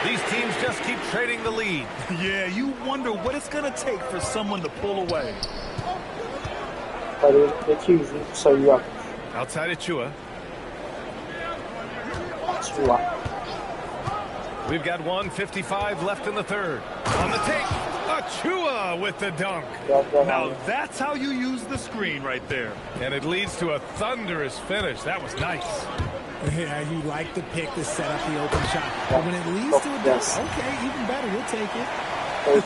These teams just keep trading the lead. Yeah, you wonder what it's going to take for someone to pull away. Outside Achua. We've got 1:55 left in the third. On the take, Achua with the dunk. Now that's how you use the screen right there. And it leads to a thunderous finish. That was nice. Yeah, you like the pick to set up the open shot. But when it leads to a dunk, okay, even better, we'll take it.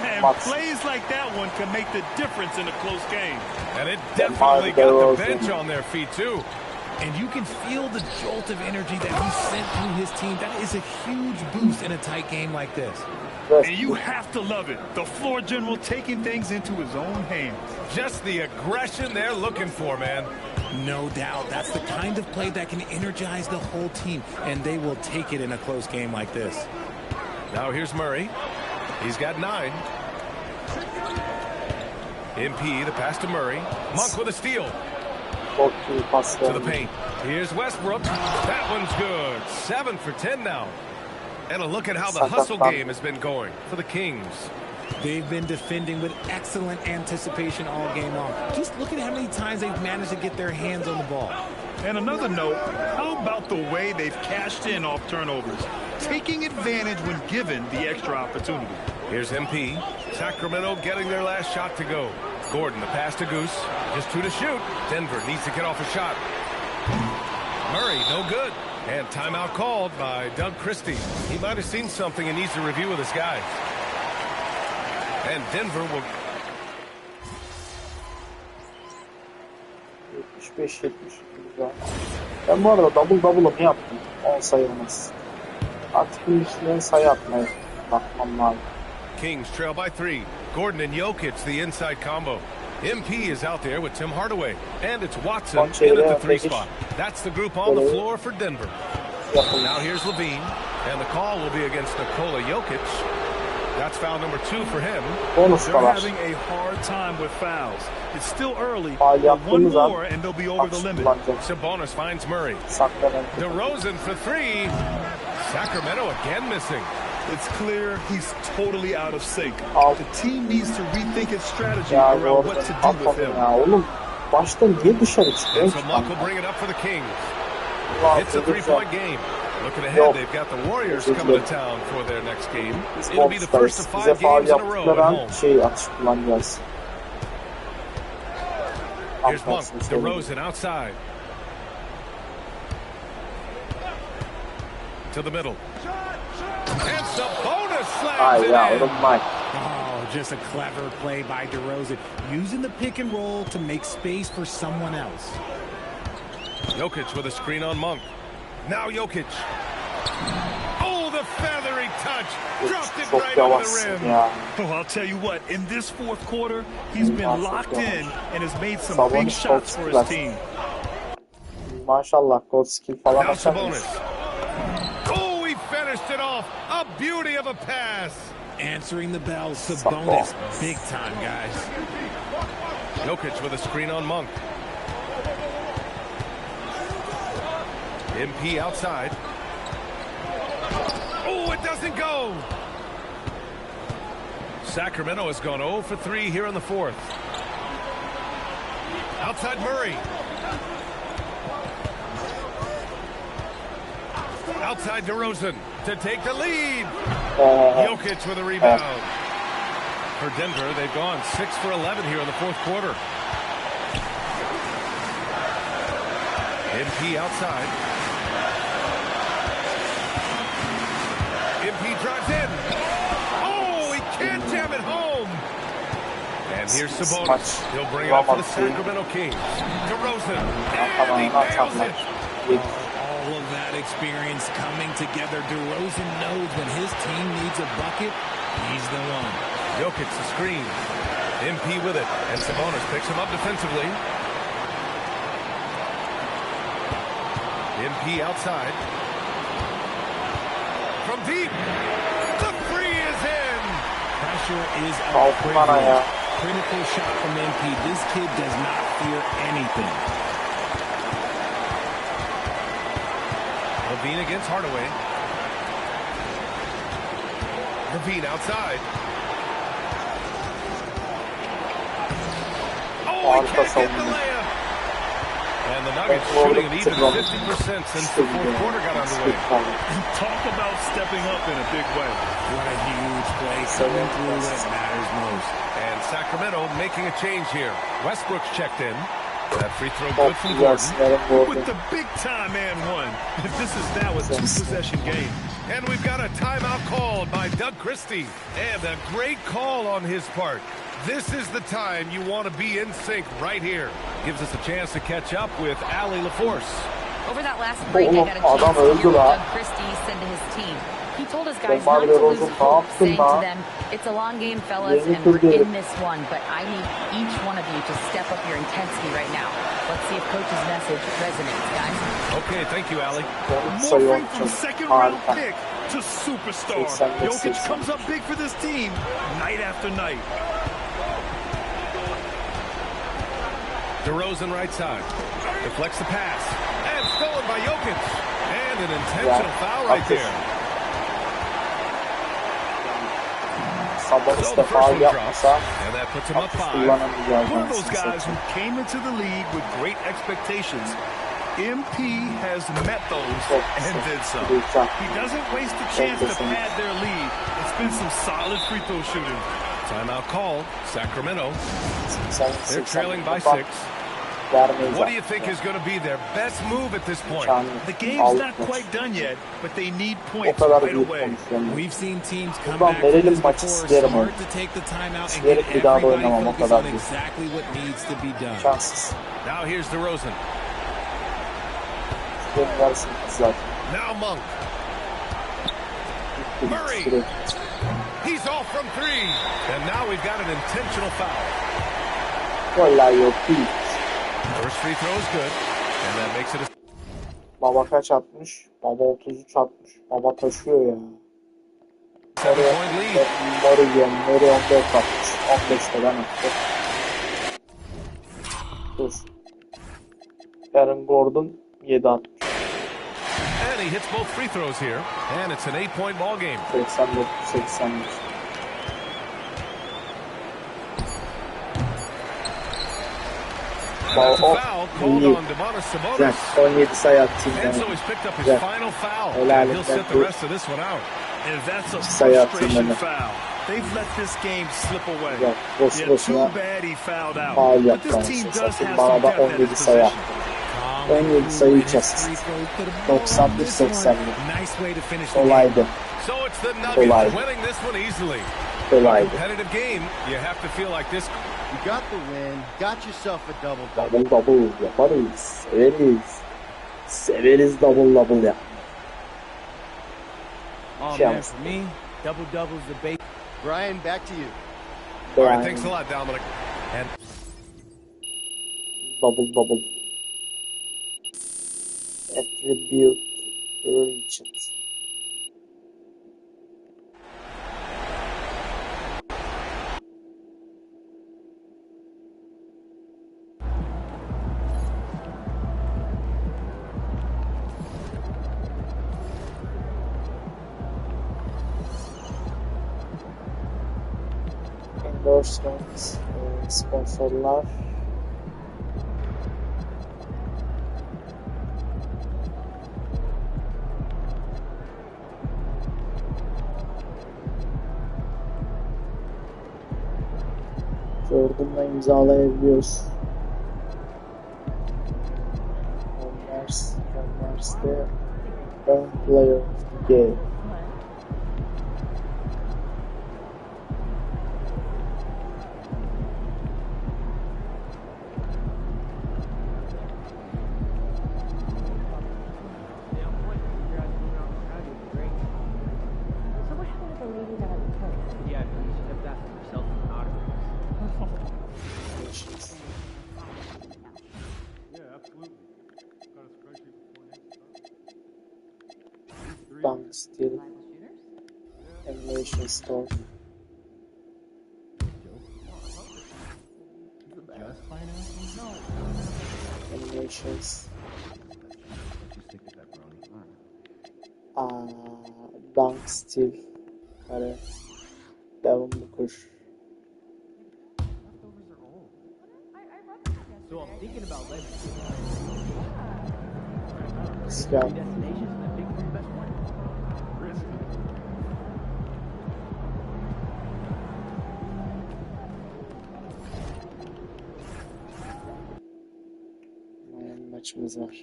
And plays like that one can make the difference in a close game. And it definitely got the bench on their feet, too. And you can feel the jolt of energy that he sent through his team. That is a huge boost in a tight game like this. And you have to love it. The floor general taking things into his own hands. Just the aggression they're looking for, man. No doubt. That's the kind of play that can energize the whole team. And they will take it in a close game like this. Now here's Murray. He's got 9. MP, the pass to Murray. Monk with a steal. To the paint. Here's Westbrook. That one's good. 7 for 10 now. And a look at how the hustle game has been going for the Kings. They've been defending with excellent anticipation all game long. Just look at how many times they've managed to get their hands on the ball. And another note, how about the way they've cashed in off turnovers, taking advantage when given the extra opportunity. Here's MP. Sacramento getting their last shot to go. Gordon, the pass to Goose. Just 2 to shoot. Denver needs to get off a shot. Murray, no good. And timeout called by Doug Christie. He might have seen something and needs to review with his guys. And Denver will... 75-70 güzel. Ben bu arada double'ımı yaptım. 10 sayılmaz. Artık bunun üstüne sayı atmaya bakmam lazım. Kings trail by 3. Gordon and Jokic, the inside combo. MP is out there with Tim Hardaway. And it's Watson in at the 3 spot. That's the group on the floor for Denver. Now here's Levine. And the call will be against Nikola Jokic. That's foul number 2 for him. They're having a hard time with fouls. It's still early, but one more and they'll be over the limit. Sabonis finds Murray. DeRozan for 3. Sacramento again missing. It's clear he's totally out of sync. The team needs to rethink its strategy around what to do with him. Oğlum baştan niye dışarı çıkıyor? And so Monk will bring it up for the Kings. It's a 3-point game. Looking ahead, they've got the Warriors coming to town for their next game. It'll be the first of 5 games in a row at home. Here's Monk, DeRozan outside. To the middle. And Sabonis slams it in. Oh, just a clever play by DeRozan, using the pick and roll to make space for someone else. Jokic with a screen on Monk. Now Jokic. Oh, the feathery touch. Dropped it right over the rim. Oh, I'll tell you what, in this fourth quarter, he's been locked in and has made some big shots for his team. Maşallah, gol skill falan now Sabonis. Oh, he finished it off. A beauty of a pass. Answering the bell, Sabonis. Big time, guys. Jokic with a screen on Monk. MP outside. Oh, it doesn't go. Sacramento has gone 0 for 3 here in the 4th. Outside Murray. Outside DeRozan to take the lead. Jokic with a rebound. For Denver, they've gone 6 for 11 here in the 4th quarter. MP outside. MP drives in. Oh, he can't jam it home. And here's Sabonis. He'll bring it up for the Sacramento Kings. DeRozan. And he nails it. All of that experience coming together. DeRozan knows when his team needs a bucket, he's the one. Jokic the screen. MP with it. And Sabonis picks him up defensively. MP outside. From deep. The 3 is in. Pressure is a privilege. Critical shot from MP. This kid does not fear anything. Levine against Hardaway. Levine outside. Oh, he can't get the layup. And the Nuggets shooting an even 50% since the 4th quarter got underway. Talk about stepping up in a big way. What a huge play coming through when it matters most. And Sacramento making a change here. Westbrook's checked in. That free throw good from Gordon. With the big-time and one. This is now a 2-possession game. And we've got a timeout called by Doug Christie. And a great call on his part. This is the time you want to be in sync right here. Gives us a chance to catch up with Allie LaForce. Over that last break, I got a chance to hear what Doug Christie said to his team. He told his guys not to lose hope, saying to them, it's a long game, fellas, and we're in this one, but I need each one of you to step up your intensity right now. Let's see if Coach's message resonates, guys. Okay, thank you, Allie. Morphing from second-round pick to superstar. Jokic comes up big for this team night after night. DeRozan right side. Deflects the pass. And stolen by Jokic. And an intentional foul right there. Sabonis de faul yapmasa kullanamayacağız. One of those guys who came into the league with great expectations. MP has met those and did some. He doesn't waste a chance to pad their lead. It's been some solid free throw shooting. Timeout called. Sacramento. They're trailing by 6. What do you think is going to be their best move at this point? The game's not quite done yet, but they need points right away. We've seen teams come back from this before. Smart to take the timeout and get everybody focused on exactly what needs to be done. Now here's DeRozan. Now Monk. Murray. He's off from 3. And now we've got an intentional foul. First free throw is good. And that makes it a... Baba kaç atmış? Baba 33 atmış. Baba taşıyor ya. Murray 14 atmış. 15'te ben attım. Dur. Aaron Gordon 7 atmış. And he hits both free throws here. And it's an 8-point ball game. 84-81. That's a foul called on Domantas Sabonis. 17 sayı attım. And so he's picked up his final foul. And he'll sit the rest of this one out. And that's a frustration foul. They've let this game slip away. Yeah, too bad he fouled out. But this team does have some depth at his position. 17 sayı 3 asist. 91-81. Kolaydı. So it's the Nuggets winning this one easily. Kolaydı. Competitive game. You have to feel like this. You got the win. Got yourself a double-double. Double-double yaparız. Severiz. Severiz double-double ya. Oh man, for me, double-double's the base. Brian, back to you. All right, thanks a lot, Dominic. And double-double. Attribute reached. Endorsements, sponsorlar. Jordan'la imzalayabiliyoruz. Converse'de Player of the Game. Dunk Still Animation Store. Animations. Dunk Still. Kare. Devon Booker. So I'm thinking about letting Scout. Maçımız var.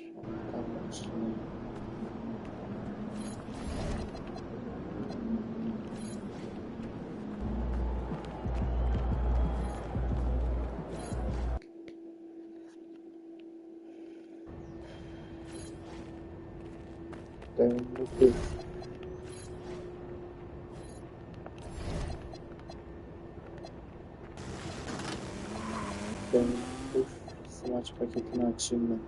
Smaç paketini açayım ben.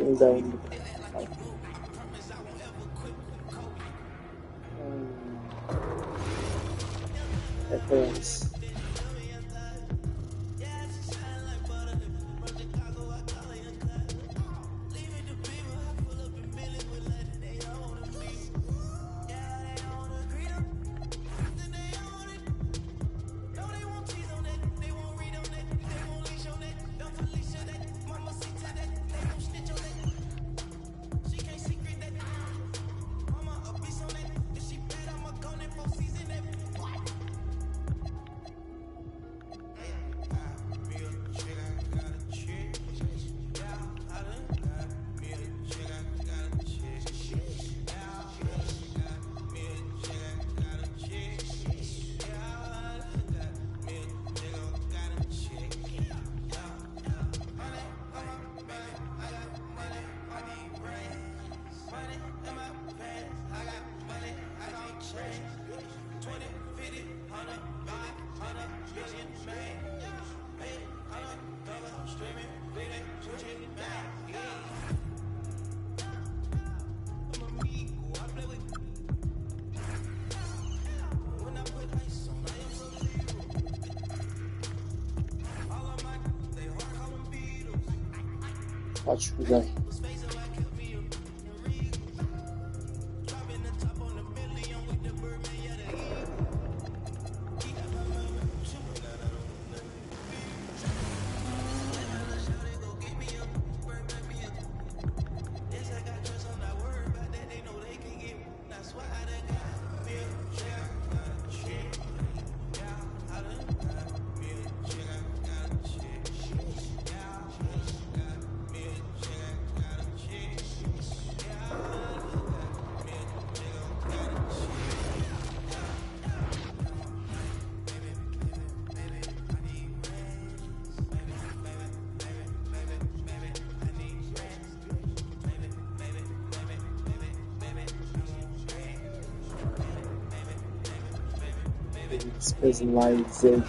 yeniden indik. Efendim. Aç güzel. Specialization.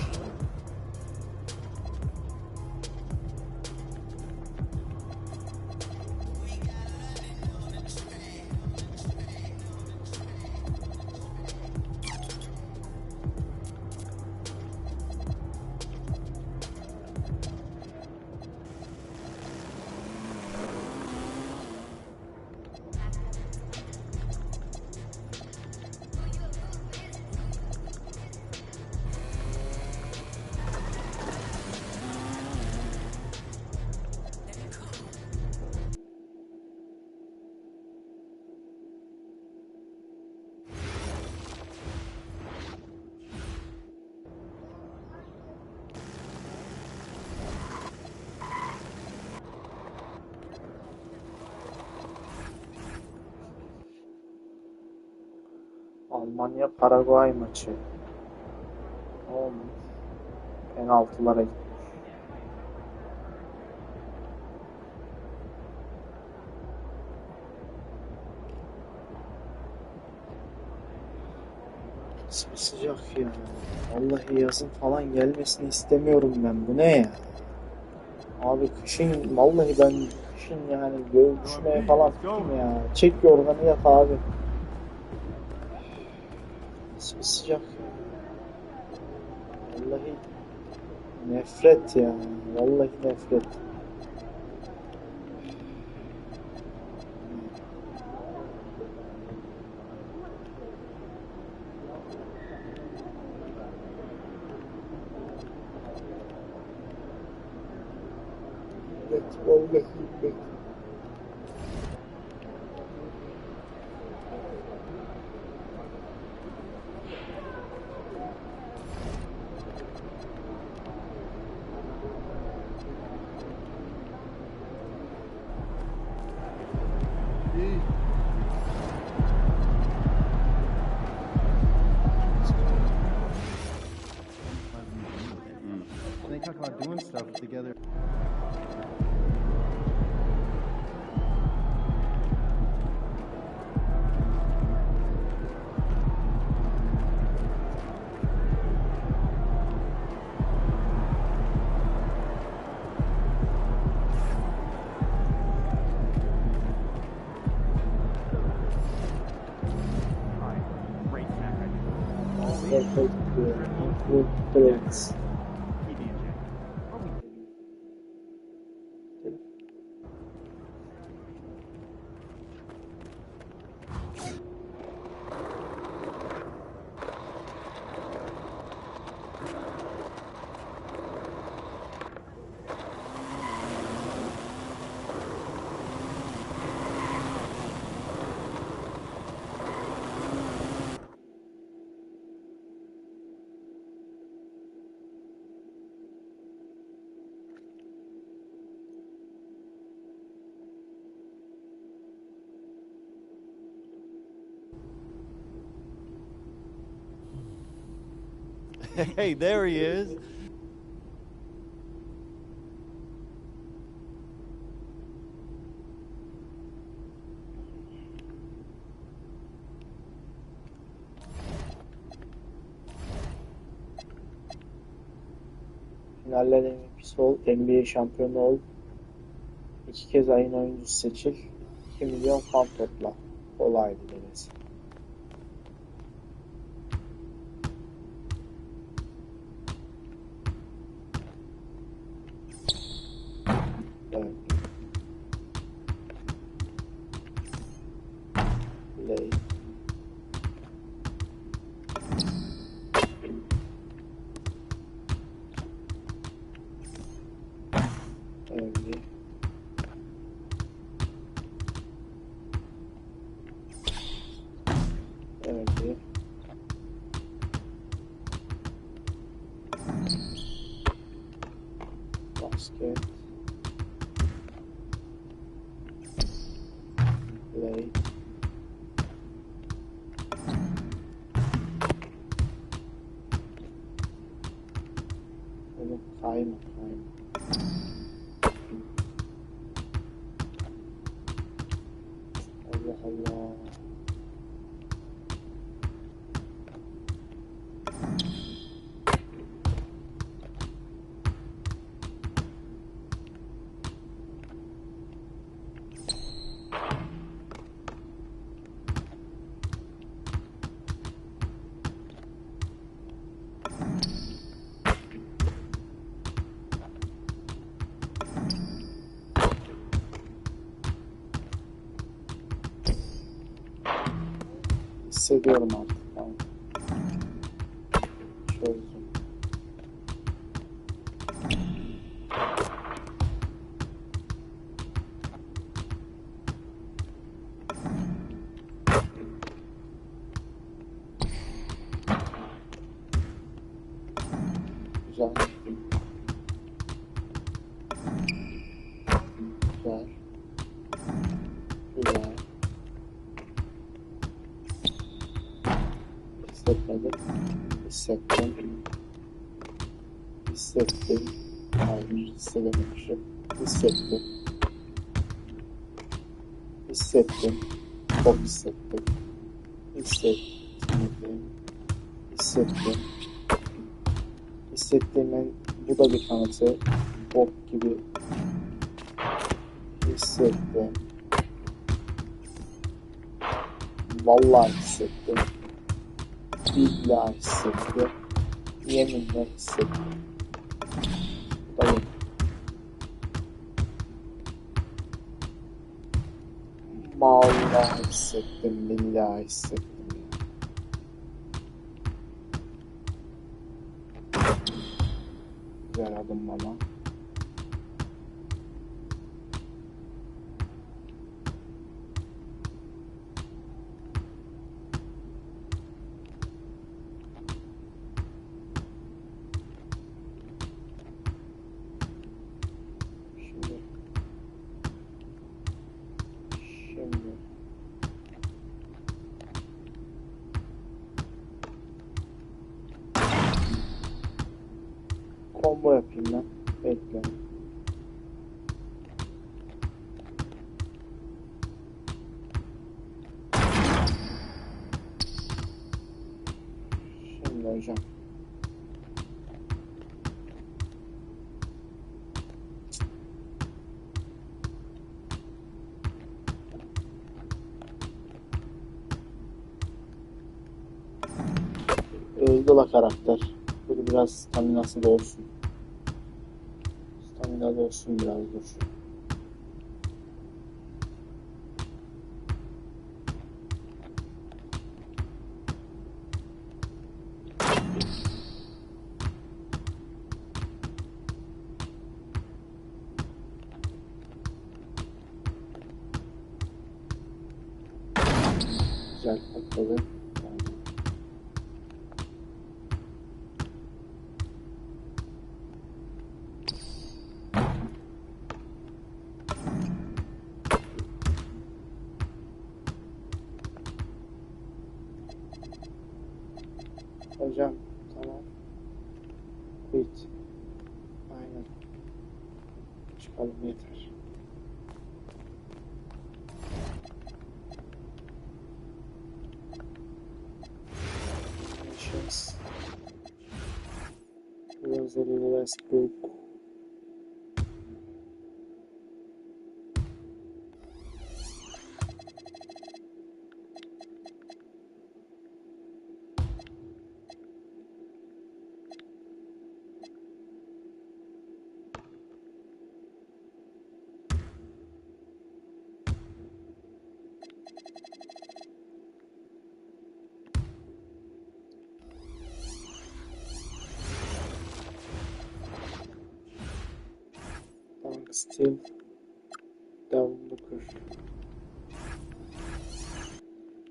Almanya Paraguay maçı. Olmuş. Penaltılara gitmiş. Sıcak ya. Vallahi yazın falan gelmesini istemiyorum ben. Bu ne ya? Abi kışın vallahi ben kışın yani görüşmeye falan gittim ya. Çek yorganı yat abi. Sıcak ya. Vallahi nefret ya. Vallahi nefret. Vallahi nefret. They talk about doing stuff together. Biraz. Hey, there he is. Finallerin MVP'si ol, NBA şampiyonu ol, 2 kez ayın oyuncusu seçil, 2 milyon fan topla. Kolaydı demesi. Evet. Play. Öyle. Öyle. Basket. Play. Oğlum kayma. Allah Allah. Hissediyorum artık. Tamam. Çözdüm. Güzel. Güzel. Güzel. Hissetmedim. Hissettim. Hissettim. Hayır, hissedememişim. Hissettim. Hissettim. Çok hissettim. Hissettim. Hissettim. Hissettiğimin bu da bir kanıtı. Bok gibi hissettim. Vallahi hissettim. Billahi hissettim. Yeminle hissettim. Bu da yemin. Vallahi hissettim. Billahi hissettim. Güzel adımlama. Şimdi combo yapayım ben. Bekle. Şimdi hocam. Öldü la karakter. Dur biraz staminası da olsun. Stamina da olsun biraz dur. Güzel patladı. Hocam tamam. Quit. Aynen. Çıkalım yeter. Missions. Rosary Westbrook. Still Devon Booker.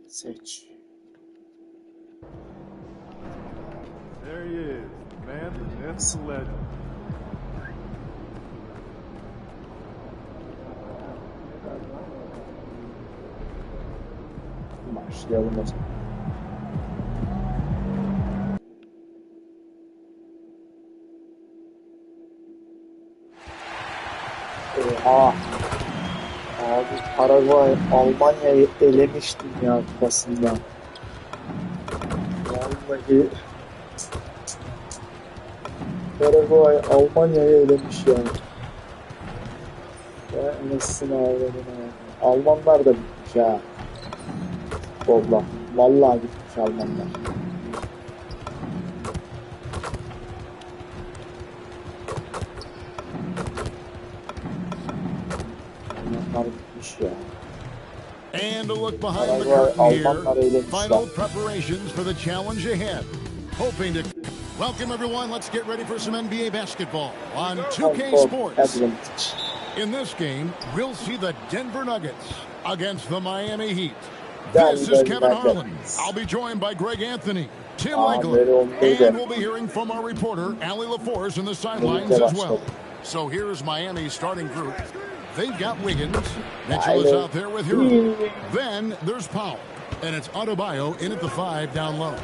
Seç. There he is, the man, the myth, the legend. Başlayalım o zaman. Oha. Abi Paraguay Almanya'yı elemiş Dünya Kupası'nda. Vallahi Paraguay Almanya'yı elemiş yani. Ya nesin ağladığına. Almanlar da bitmiş ha. Futbolla. Vallahi bitmiş Almanlar. And a look behind the curtain here. Final preparations for the challenge ahead. Hoping to welcome everyone. Let's get ready for some NBA basketball on 2K Sports. In this game, we'll see the Denver Nuggets against the Miami Heat. This is Kevin Harlan. I'll be joined by Greg Anthony, Tim Legler, and we'll be hearing from our reporter, Allie LaForce, in the sidelines as well. So here's Miami's starting group. They've got Wiggins. Mitchell is out there with Hero. Then there's Powell. And it's Adebayo in at the 5 down low.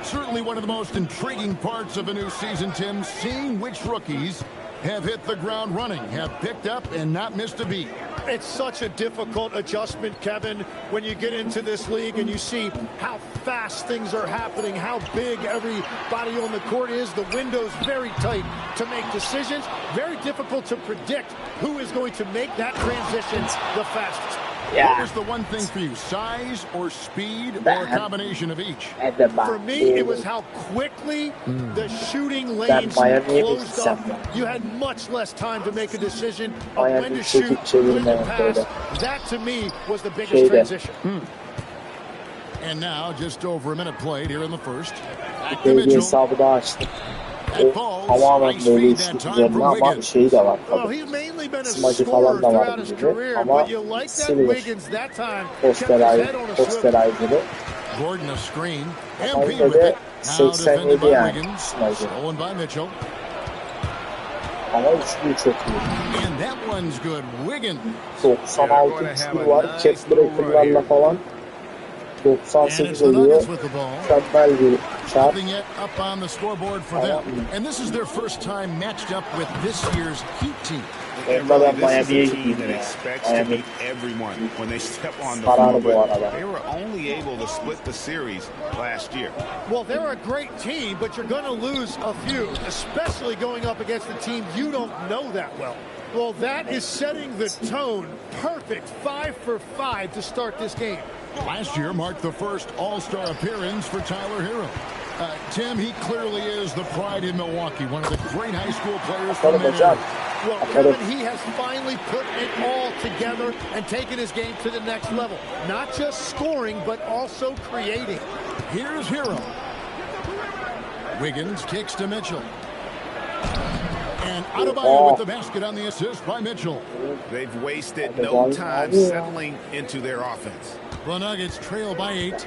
Certainly one of the most intriguing parts of a new season, Tim, seeing which rookies have hit the ground running, have picked up and not missed a beat. It's such a difficult adjustment, Kevin, when you get into this league and you see how fast things are happening, how big everybody on the court is. The window's very tight to make decisions. Very difficult to predict who is going to make that transition the fastest. Yeah. What was the one thing for you, size or speed or a combination of each? For me, it was how quickly the shooting lanes closed up. You had much less time to make a decision of when to shoot, when to pass. That, to me, was the biggest transition. And now, just over a minute played here in the first. Back to Mitchell. Tamamen böyle işleyeceğim ama şeyi de var tabii. Smacı falan da var gibi ama Silver Posterize'ı ama yine de 87 yani Smacı. Ama üçlüğü çok iyi. 96 üçlüğü var. Cap breaker'larla falan 98 oluyor. Mükemmel bir çarp. Onda ben Miami'ye gideyim ya. Miami sarar bu arada. Well, they're a great team, but you're going to lose a few, especially going up against a team you don't know that well. Well, that is setting the tone. Perfect 5 for 5 to start this game. Last year marked the first All-Star appearance for Tyler Hero. Tim, he clearly is the pride in Milwaukee, one of the great high school players from there. Well, Kevin, he has finally put it all together and taken his game to the next level. Not just scoring, but also creating. Here's Hero. Wiggins kicks to Mitchell. And Adebayo with the basket on the assist by Mitchell. They've wasted no time settling into their offense. The Nuggets trail by 8.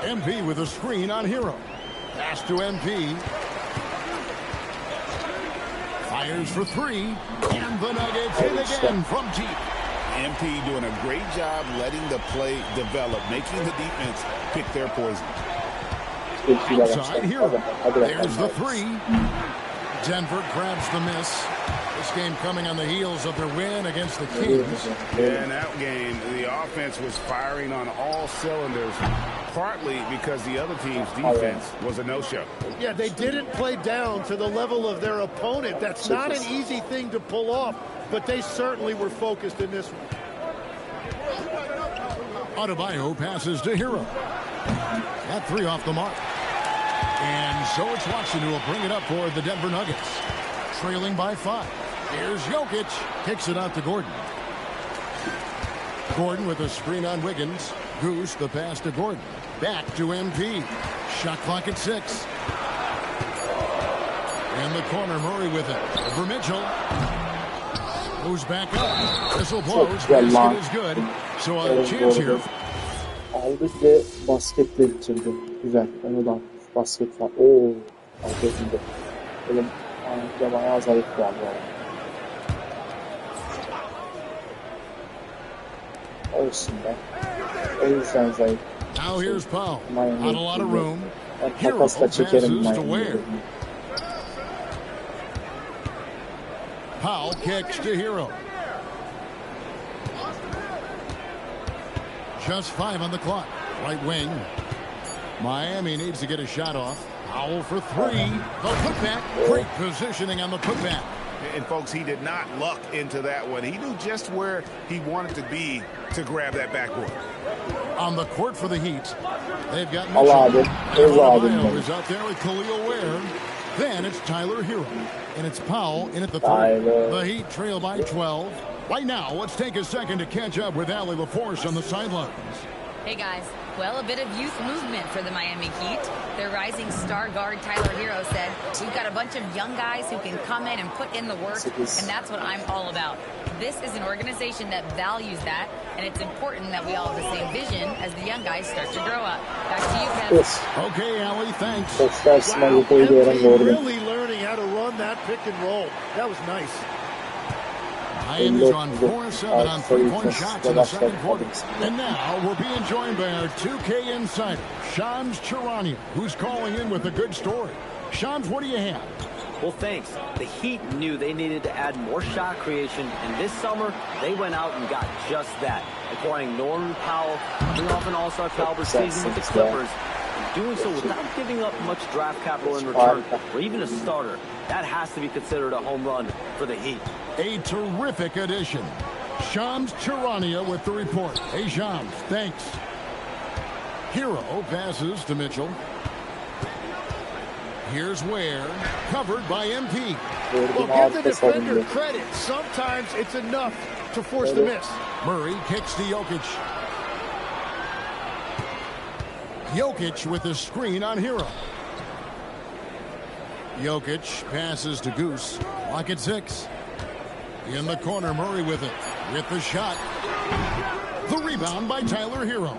MP with a screen on Hero. Pass to MP. Fires for 3. And the Nuggets hit again from deep. MP doing a great job letting the play develop, making the defense pick their poison. Outside Hero. There's the 3. Denver grabs the miss. This game coming on the heels of their win against the Kings. Yeah, in that game, the offense was firing on all cylinders, partly because the other team's defense was a no-show. Yeah, they didn't play down to the level of their opponent. That's not an easy thing to pull off, but they certainly were focused in this one. Adebayo passes to Hero. That 3 off the mark. And so it's Watson who will bring it up for the Denver Nuggets. Trailing by 5. Here's Jokic. Kicks it out to Gordon. Gordon with a screen on Wiggins. Goose the pass to Gordon. Back to MP. Shot clock at 6. In the corner, Murray with it. Over Mitchell. Moves back up. Whistle blows. Basket is good. So a chance here. Aldık ve basketle bitirdi. Güzel. Onu da basket var. Oo. Basketle. Oğlum ayakta bayağı zayıf geldi. Olsun be. O yüzden zayıf. Now here's Powell. Not a lot of room. Hero Takasla çekerim passes to Ware. Powell kicks to Hero. Just 5 on the clock. Right wing. Miami needs to get a shot off. Powell for 3. The putback. Great positioning on the putback. And folks, he did not luck into that one. He knew just where he wanted to be to grab that backboard. On the court for the Heat, they've got Mitchell. Adebayo is out there with Khalil Ware. Then it's Tyler Hero. And it's Powell in at the 3. The Heat trail by 12. Right now, let's take a second to catch up with Allie LaForce on the sidelines. Hey guys, well, a bit of youth movement for the Miami Heat. Their rising star guard Tyler Hero said, we've got a bunch of young guys who can come in and put in the work, and that's what I'm all about. This is an organization that values that, and it's important that we all have the same vision as the young guys start to grow up. Back to you, Kevin. Okay, Allie, thanks. Wow, MP really learning how to run that pick and roll. That was nice. Miami's on 4-7 on 3-point shots in the second quarter. And now we're being joined by our 2K insider, Shams Charania, who's calling in with a good story. Shams, what do you have? Well, thanks. The Heat knew they needed to add more shot creation, and this summer, they went out and got just that, acquiring Norman Powell, coming off an all-star caliber season with the Clippers, and doing so without giving up much draft capital in return, or even a starter. That has to be considered a home run for the Heat. A terrific addition. Shams Charania with the report. Hey, Shams, thanks. Hero passes to Mitchell. Here's Ware, covered by MP. Well, give the defender credit. Sometimes it's enough to force the miss. Murray kicks to Jokic. Jokic with the screen on Hero. Jokic passes to Goose. Clock at 6. In the corner, Murray with it. With the shot. The rebound by Tyler Hero.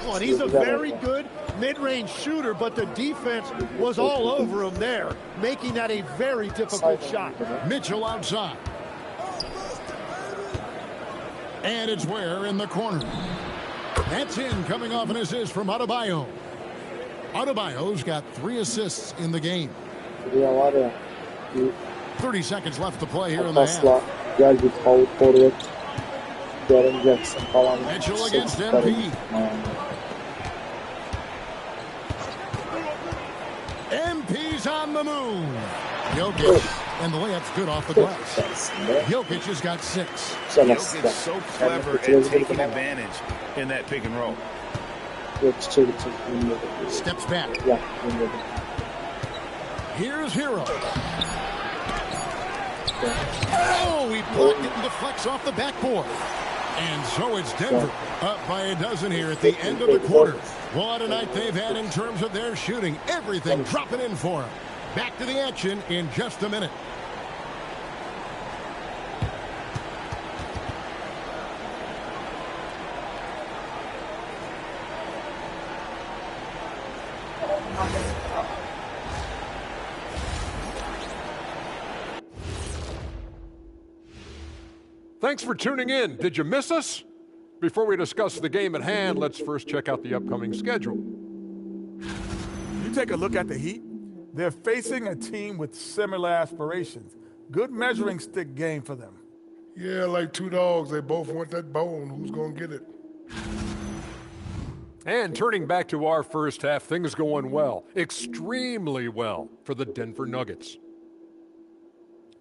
Well, and he's a very good mid-range shooter, but the defense was all over him there, making that a very difficult shot. Mitchell outside. And it's Ware in the corner. That's in, coming off an assist from Adebayo. Adebayo's got 3 assists in the game. 30 seconds left to play here in the half. Mitchell against MP. MP's on the move. Jokic, and the layup's good off the glass. Jokic has got 6. Jokic is so clever at taking advantage in that pick and roll. Yok içeri bilmiyordum. Steps back. Ya bilmiyordum. Here's Hero. Oh, he blocked it and deflects off the backboard. And so it's Denver up by a dozen here at the end of the quarter. What a night they've had in terms of their shooting. Everything dropping in for them. Back to the action in just a minute. Thanks for tuning in. Did you miss us? Before we discuss the game at hand, let's first check out the upcoming schedule. You take a look at the Heat. They're facing a team with similar aspirations. Good measuring stick game for them. Yeah, like two dogs. They both want that bone. Who's going to get it? And turning back to our first half, things going well, extremely well for the Denver Nuggets.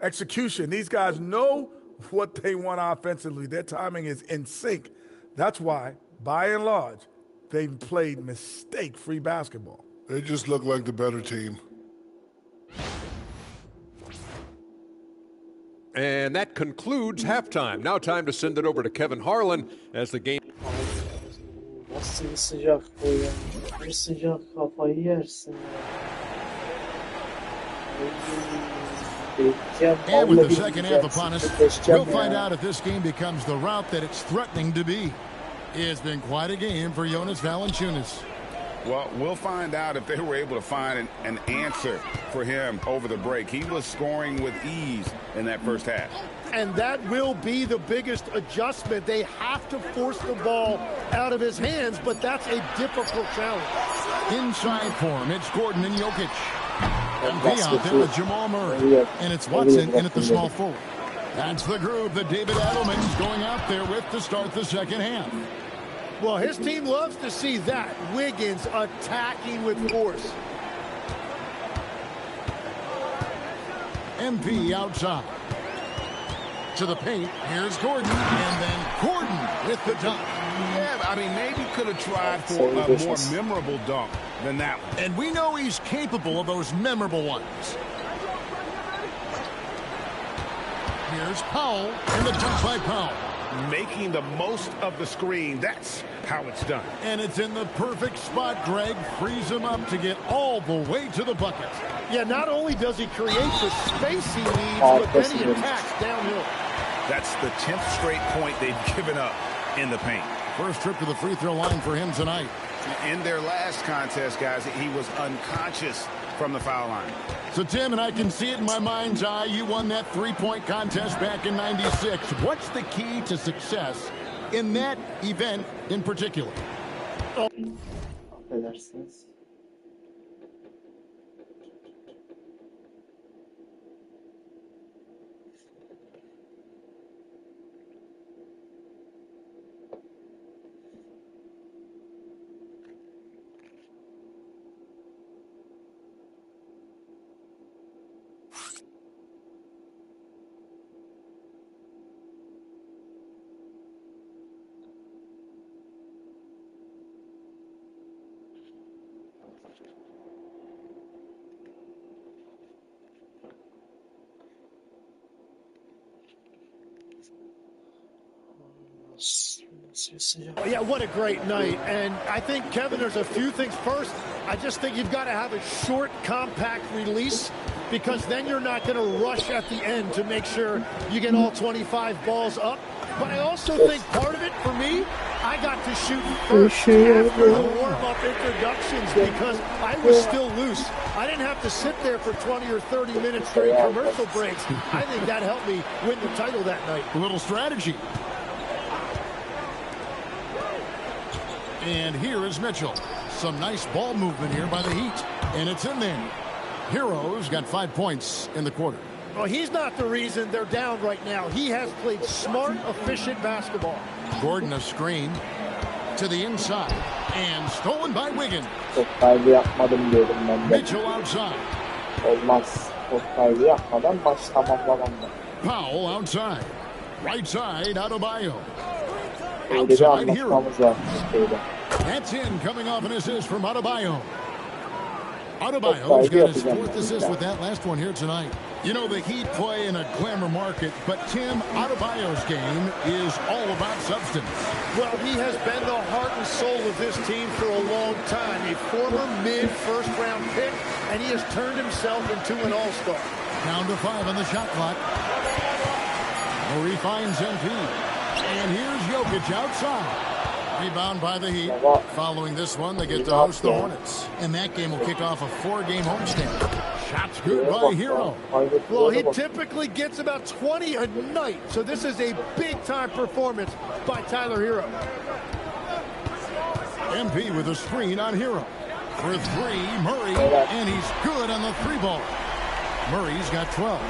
Execution. These guys know what they want offensively. Their timing is in sync. That's why, by and large, they've played mistake-free basketball. They just look like the better team. And that concludes halftime. Now time to send it over to Kevin Harlan as the game... Nasıl bir sıcak oyun. Bir sıcak kafayı yersin. And with the second half upon us, we'll find out if this game becomes the route that it's threatening to be. It's been quite a game for Jonas Valanciunas. Well, we'll find out if they were able to find an answer for him over the break. He was scoring with ease in that first half. And that will be the biggest adjustment. They have to force the ball out of his hands, but that's a difficult challenge. Inside for him, it's Gordon and Jokic. And be out there with Jamal Murray. And it's Watson in at the small forward. That's the group that David Adelman's going out there with to start the second half. Well, his team loves to see that. Wiggins attacking with force. MP outside. To the paint, here's Gordon. And then Gordon with the dunk. Yeah, I mean, maybe could have tried for a more memorable dunk than that one. And we know he's capable of those memorable ones. Here's Powell, and the dunk by Powell. Making the most of the screen. That's how it's done. And it's in the perfect spot. Greg frees him up to get all the way to the bucket. Yeah, not only does he create the space he needs, but then he attacks downhill. That's the 10th straight point they've given up in the paint. First trip to the free throw line for him tonight. In their last contest, guys, he was unconscious from the foul line. So, Tim, and I can see it in my mind's eye, you won that three-point contest back in '96. What's the key to success in that event in particular? Affedersiniz. Yeah, what a great night. And I think, Kevin, there's a few things. First, I just think you've got to have a short, compact release, because then you're not going to rush at the end to make sure you get all 25 balls up. But I also think part of it, for me, I got to shoot first after the warm-up introductions because I was still loose. I didn't have to sit there for 20 or 30 minutes during commercial breaks. I think that helped me win the title that night. A little strategy. And here is Mitchell. Some nice ball movement here by the Heat. And it's in there. Hero's got 5 points in the quarter. Well, he's not the reason they're down right now. He has played smart, efficient basketball. Gordon a screen to the inside. And stolen by Wiggins. Top kaybı yapmadım diyordum ben de. Mitchell outside. Olmaz. Top kaybı yapmadan maç tamamlamam ben. Powell outside. Right side, Adebayo. Öyle bir anlaşmamız var şeyde. That's in, coming off an assist from Adebayo. Adebayo's got his fourth assist with that last one here tonight. You know, the Heat play in a glamour market, but Tim, Adebayo's game is all about substance. Well, he has been the heart and soul of this team for a long time. A former mid-first-round pick, and he has turned himself into an all-star. Down to 5 on the shot clock. Murray finds MP. And here's Jokic outside. Rebound by the Heat. Following this one, they get to host the Hornets. And that game will kick off a 4-game homestand. Shots good by Hero. Well, he typically gets about 20 a night. So this is a big-time performance by Tyler Hero. MP with a screen on Hero. For 3, Murray. And he's good on the 3-ball. Murray's got 12.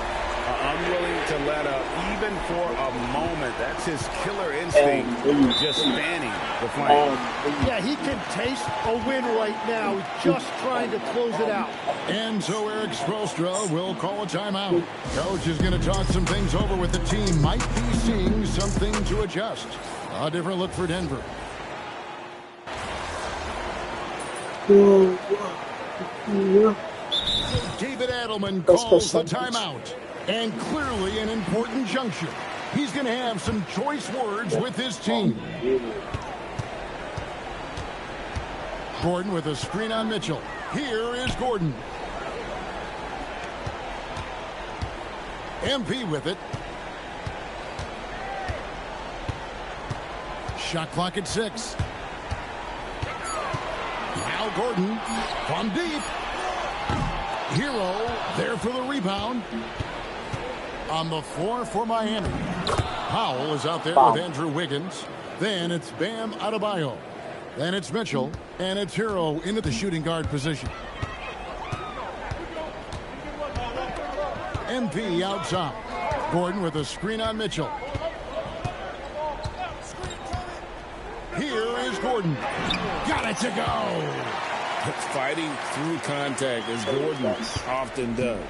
Unwilling to let up, even for a moment. That's his killer instinct, just fanning the flame. Yeah, he can taste a win right now. He's just trying to close it out. And so Eric Spoelstra will call a timeout. Coach is going to talk some things over with the team. Might be seeing something to adjust. A different look for Denver. David Adelman calls the timeout. And clearly an important juncture. He's going to have some choice words with his team. Gordon with a screen on Mitchell. Here is Gordon. MP with it. Shot clock at 6. Now Gordon from deep. Hero there for the rebound. On the floor for Miami. Powell is out there with Andrew Wiggins. Then it's Bam Adebayo. Then it's Mitchell. And it's Hero into the shooting guard position. MP outside. Gordon with a screen on Mitchell. Here is Gordon. Got it to go. Fighting through contact, as Gordon often does.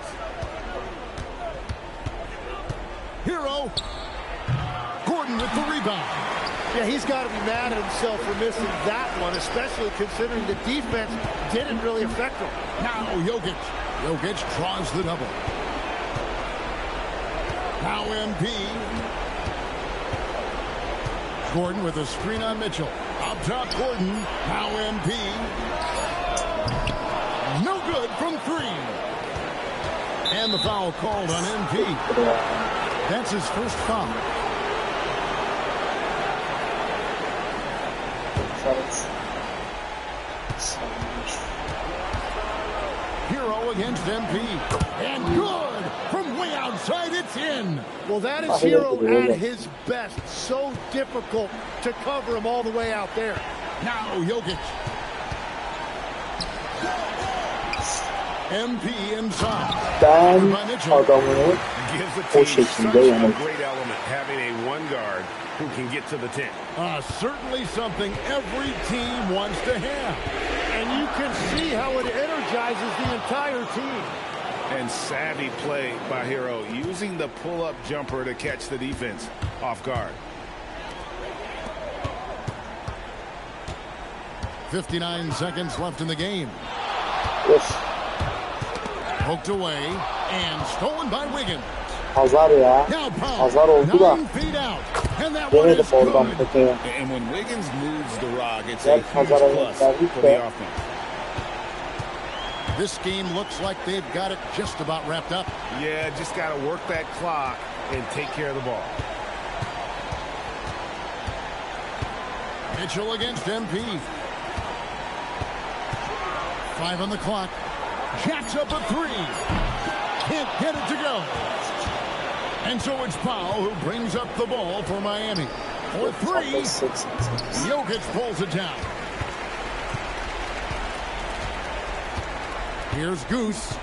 Hero. Gordon with the rebound. Yeah, he's got to be mad at himself for missing that one, especially considering the defense didn't really affect him. Now Jokic. Jokic draws the double. Now MP. Gordon with a screen on Mitchell. Up top Gordon. Now MP. No good from 3. And the foul called on MP. That's his first foul. Hero against MP. And good! From way outside, it's in. Well, that is Hero at his best. So difficult to cover him all the way out there. Now Jokic. MP inside. Gives the team such a great element having a one guard who can get to the 10. Certainly something every team wants to have. And you can see how it energizes the entire team. And savvy play by Hero, using the pull-up jumper to catch the defense off guard. 59 seconds left in the game. Yes. Poked away and stolen by Wiggins. Pazar ya. Pazar oldu da. Demedim oradan potaya. And when Wiggins moves the rock, it's a huge plus for the offense. This game looks like they've got it just about wrapped up. Yeah, just got to work that clock and take care of the ball. Mitchell against MP. 5 on the clock. Jacks up a 3. Can't get it to go. And so it's Powell who brings up the ball for Miami. For 3. Jokic pulls it down. Here's Goose.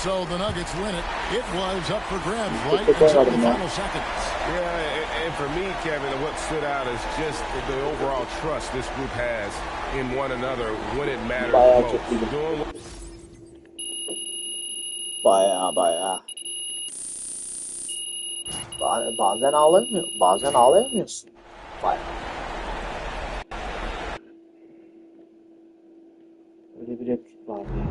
So the Nuggets win it. It was up for grabs right until the final seconds. Yeah, and for me, Kevin, what stood out is just the overall trust this group has in one another when it matters most. Baya. Bazen ağlamıyor. Bazen ağlayamıyorsun. Baya. Öyle bir replik vardı ya.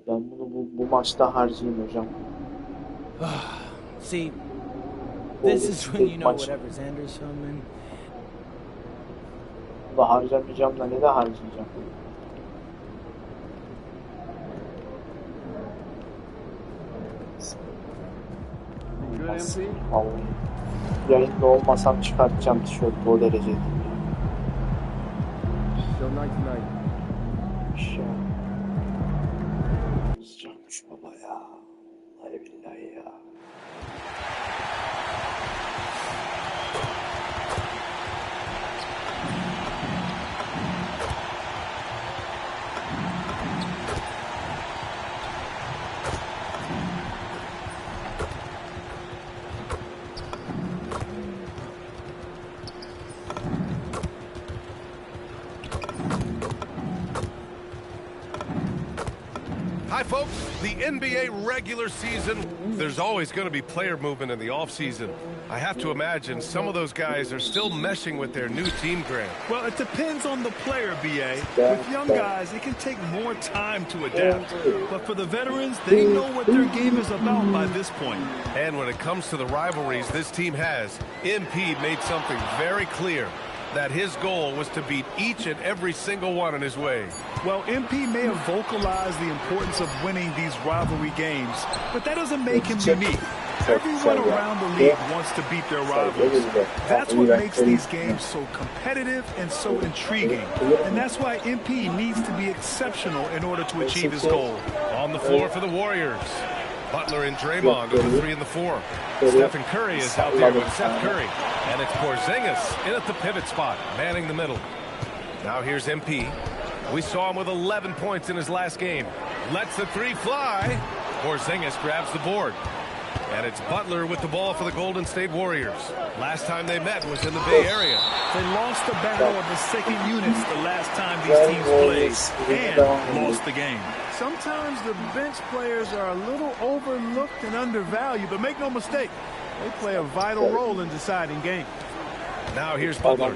Ben bunu bu maçta harcayayım hocam. See, this is when you know whatever's Anderson. Bunu da harcamayacağım da ne de harcayacağım. Vallahi. Yayında olmasam çıkartacağım tişörtü, o derece değil. So night tonight. Sıcakmış baba ya. Vallahi billahi ya. Hi, folks. The NBA regular season, there's always going to be player movement in the offseason. I have to imagine some of those guys are still meshing with their new team, Grant. Well, it depends on the player, B.A. With young guys, it can take more time to adapt. But for the veterans, they know what their game is about by this point. And when it comes to the rivalries this team has, MP made something very clear, that his goal was to beat each and every single one in his way. Well, MP may have vocalized the importance of winning these rivalry games, but that doesn't make him unique. Everyone around the league wants to beat their rivals. That's what makes these games so competitive and so intriguing. And that's why MP needs to be exceptional in order to achieve his goal. On the floor for the Warriors, Butler and Draymond are the 3 and the 4. Stephen Curry is out there with Seth Curry. And it's Porzingis in at the pivot spot, manning the middle. Now here's MP. We saw him with 11 points in his last game. Lets the 3 fly. Porzingis grabs the board. And it's Butler with the ball for the Golden State Warriors. Last time they met was in the Bay Area. They lost the battle of the second units the last time these teams played and lost the game. Sometimes the bench players are a little overlooked and undervalued, but make no mistake, they play a vital role in deciding games. Now here's Butler.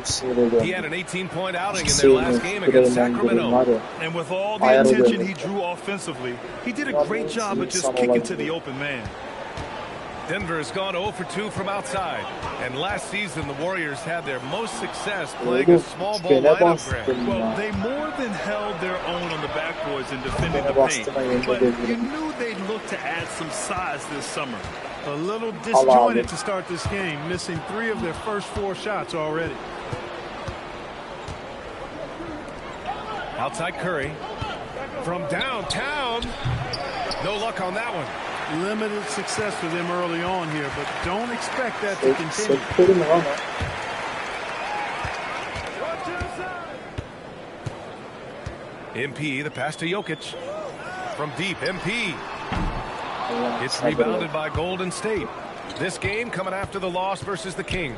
He had an 18-point outing in their last game against Sacramento. And with all the attention he drew offensively, he did a great job of just kicking to the open man. Denver has gone 0 for 2 from outside. And last season, the Warriors had their most success playing a small ball lineup, Grant. Well, they more than held their own on the backboards and defended the paint. But you knew they'd look to add some size this summer. A little disjointed to start this game, missing 3 of their first 4 shots already. Outside Curry. From downtown. No luck on that one. Limited success for them early on here, but don't expect that to continue. MP, the pass to Jokic. From deep, MP. It's rebounded by Golden State. This game coming after the loss versus the Kings.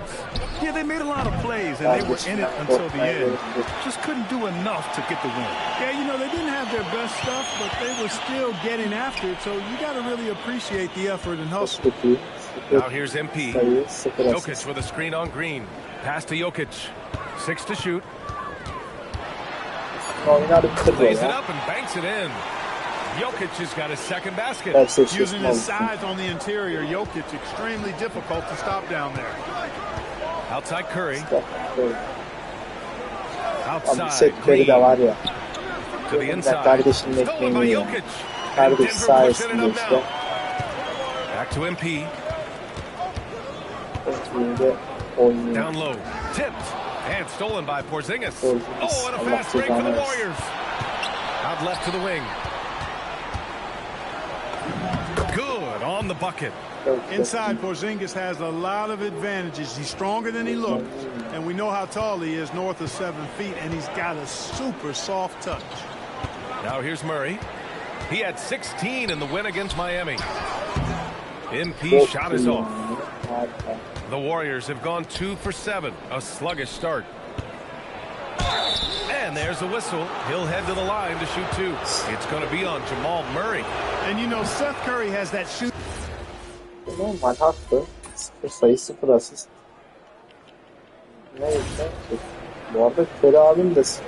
Yeah, they made a lot of plays, and they were in it until the end. Just couldn't do enough to get the win. Yeah, you know, they didn't have their best stuff, but they were still getting after it, so you got to really appreciate the effort and hustle. Now here's MP. Jokic with a screen on Green. Pass to Jokic. 6 to shoot. Lays it up and banks it in. Jokic has got his second basket. Using his size on the interior, Jokic extremely difficult to stop down there. Outside Curry. Outside Green. To the inside. Stolen by Jokic. And Denver pushing it up now. Back to MP. Down low. Tipped. And stolen by Porzingis. Oh, and a fast break for the Warriors. Out left to the wing. Good on the bucket. Inside, Porzingis has a lot of advantages. He's stronger than he looks, and we know how tall he is, north of 7 feet, and he's got a super soft touch. Now here's Murray. He had 16 in the win against Miami. MP shot is off. The Warriors have gone 2 for 7. A sluggish start. And there's a whistle. He'll head to the line to shoot 2. It's going to be on Jamal Murray. And you know, Seth Curry has that shoot. Normal hakkı. 0 sayı 0 asist. Neyse. Bu arada Curry abim de 0.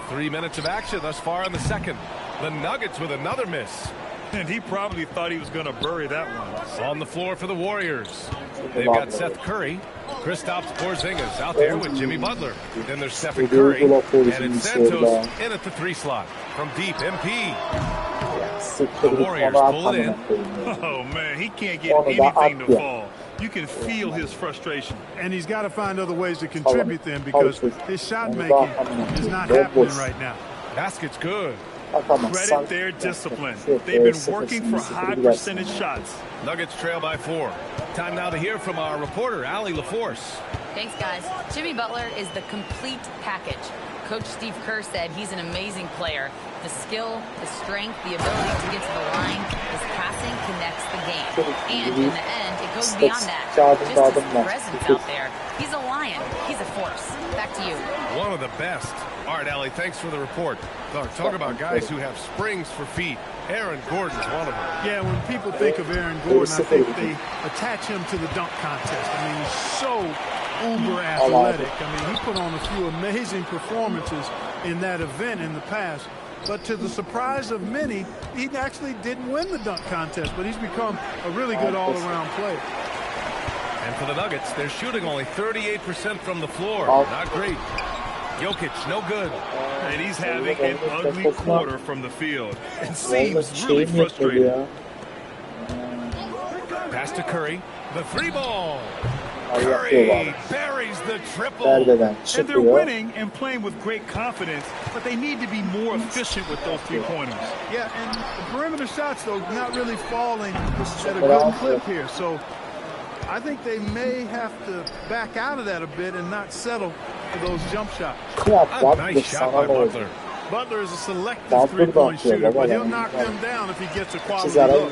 3 minutes of action thus far in the second. The Nuggets with another miss. And he probably thought he was going to bury that one. On the floor for the Warriors. They've got Seth Curry. Kristaps Porzingis out there with Jimmy Butler. Then there's Stephen Curry. And it's Santos in at the 3 slot. From deep, MP. The Warriors pull it in. Oh, man, he can't get anything to fall. You can feel his frustration. And he's got to find other ways to contribute then, because his shot making is not happening right now. Basket's good. Credit their discipline. They've been working for high percentage shots. Nuggets trail by 4. Time now to hear from our reporter, Allie LaForce. Thanks, guys. Jimmy Butler is the complete package. Coach Steve Kerr said he's an amazing player. The skill, the strength, the ability to get to the line, his passing connects the game. And in the end, it goes beyond that. Just his presence out there. He's a lion. He's a force. Back to you. One of the best. All right, Allie, thanks for the report. Talk about guys who have springs for feet. Aaron Gordon's one of them. Yeah, when people think of Aaron Gordon, I think they attach him to the dunk contest. I mean, he's so uber athletic. I mean, he put on a few amazing performances in that event in the past. But to the surprise of many, he actually didn't win the dunk contest, but he's become a really good all-around player. And for the Nuggets, they're shooting only 38% from the floor. Not great. Jokic, no good. And he's having an ugly quarter from the field. It seems really frustrating. Pass to Curry. The 3 ball. Curry buries the triple. And they're winning and playing with great confidence, but they need to be more efficient with those 3-pointers. Yeah, and the perimeter shots, though, not really falling at a good clip here. So I think they may have to back out of that a bit and not settle for those jump shots. Nice shot by Butler. Butler is a selective 3-point shooter, but he'll knock them down if he gets a quality look.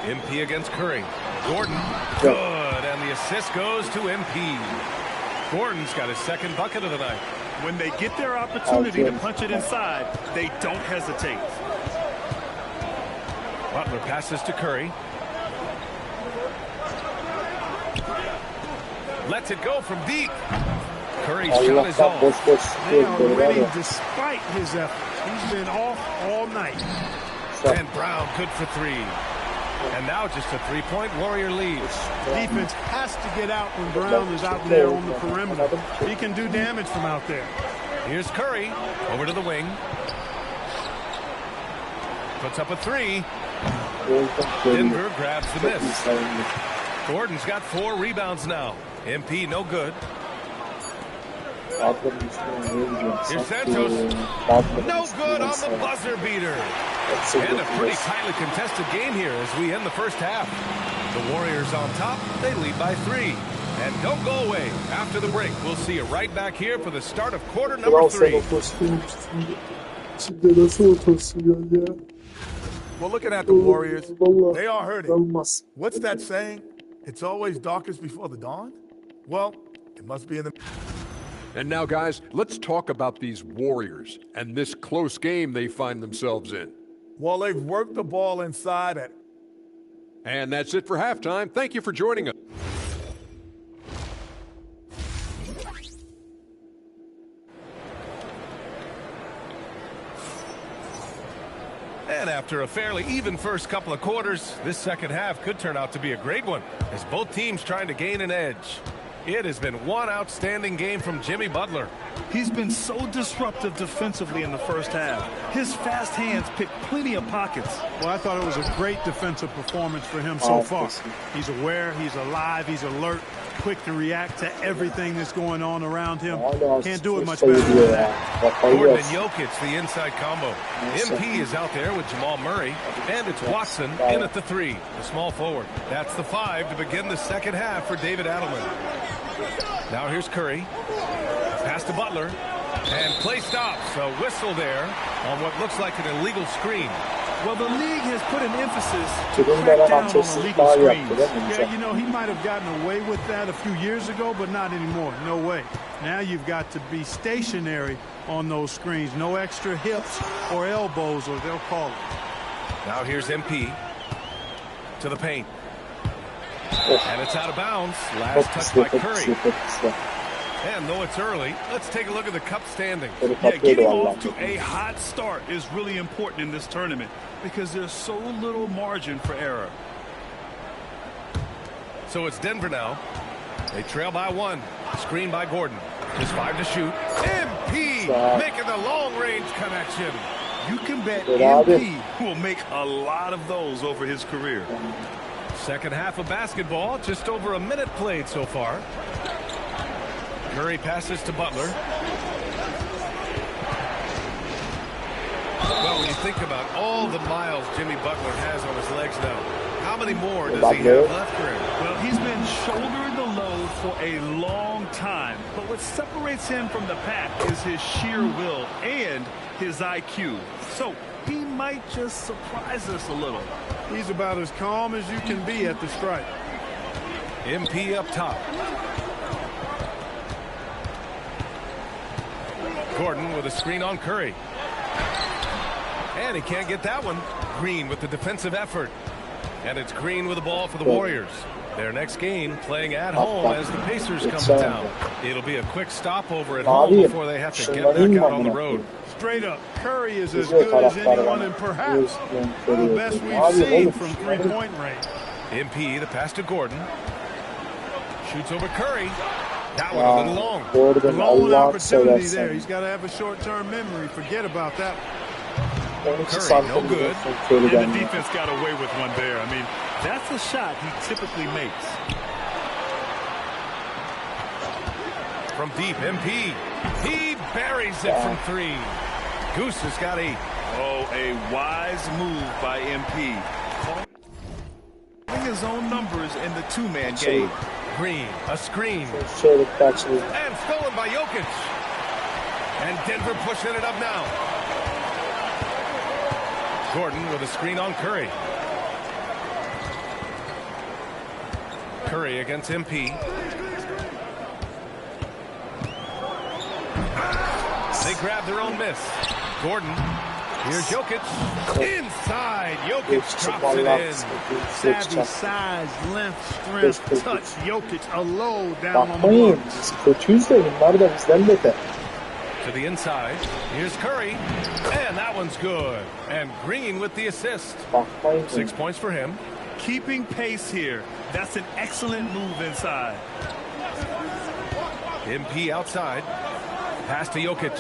MP against Curry. Gordon, good, and the assist goes to MP. Gordon's got his second bucket of the night. When they get their opportunity to punch it inside, they don't hesitate. Butler passes to Curry. Lets it go from deep. Curry's shot is off. They are winning despite his efforts. He's been off all night. And Brown good for 3. And now just a 3-point Warrior lead. Defense has to get out when Brown is out there on the perimeter. He can do damage from out there. Here's Curry over to the wing. Puts up a 3. Denver grabs the miss. Gordon's got 4 rebounds now. MP no good. Here's Santos. No good on the buzzer beater. And a pretty tightly contested game here as we end the first half. The Warriors on top. They lead by 3. And don't go away. After the break, we'll see you right back here for the start of quarter number 3. Well, looking at the Warriors, they are hurting. What's that saying? It's always darkest before the dawn? Well, it must be in the... And now, guys, let's talk about these Warriors and this close game they find themselves in. Well, they've worked the ball inside it. And that's it for halftime. Thank you for joining us. And after a fairly even first couple of quarters, this second half could turn out to be a great one as both teams trying to gain an edge. It has been one outstanding game from Jimmy Butler. He's been so disruptive defensively in the first half. His fast hands pick plenty of pockets. Well, I thought it was a great defensive performance for him so far. He's aware, he's alive, he's alert, quick to react to everything that's going on around him. Can't do it much Sayı better diyor than ya. that. Kafayı Gordon and yersin. Jokic, the inside combo. Neyse. MP is out there with Jamal Murray, and it's Watson in at the 3, the small forward. That's the 5 to begin the second half for David Adelman. Now here's Curry. Pass to Butler. And play stops. A whistle there on what looks like an illegal screen. Well, the league has put an emphasis to crack down on illegal screens. Yeah, you know, he might have gotten away with that a few years ago, but not anymore. No way. Now you've got to be stationary on those screens. No extra hips or elbows, or they'll call it. Now here's MP to the paint. And it's out of bounds. Last touch by Curry. And though it's early, let's take a look at the cup standings. Yeah, getting off to a hot start is really important in this tournament because there's so little margin for error. So it's Denver now. They trail by 1. Screen by Gordon. Just 5 to shoot. MP making the long-range connection. You can bet MP will make a lot of those over his career. Second half of basketball, just over a minute played so far. Curry passes to Butler. Well, when you think about all the miles Jimmy Butler has on his legs now, how many more does he have left for him? Well, he's been shouldering the load for a long time, but what separates him from the pack is his sheer will and his IQ. So he might just surprise us a little. He's about as calm as you can be at the stripe. MP up top. Gordon with a screen on Curry. And he can't get that one. Green with the defensive effort. And it's Green with the ball for the Warriors. Their next game playing at home as the Pacers come to town. It'll be a quick stopover at home before they have to get back out on the road. Straight up, Curry is as good as anyone and perhaps the best we've seen from three-point range. MP, the pass to Gordon. Shoots over Curry. That one a little long. Long opportunity there. He's got to have a short-term memory. Forget about that. Curry, no good. And the defense got away with one there. I mean, that's a shot he typically makes. From deep, MP. He buries it from 3. Goose has got 8. Oh, a wise move by MP. Calling his own numbers in the two-man game. Green, a screen. And stolen by Jokic. And Denver pushing it up now. Gordon with a screen on Curry. Curry against MP. They grab their own miss. Gordon. Here's Jokic. Inside. Jokic drops it in. Savvy size, length, strength, touch. Jokic a low down on the block. Kötüyüz de bunlar da bizden beter. To the inside. Here's Curry. And that one's good. And Green with the assist. 6 points for him. Keeping pace here. That's an excellent move inside. MP outside. Pass to Jokic.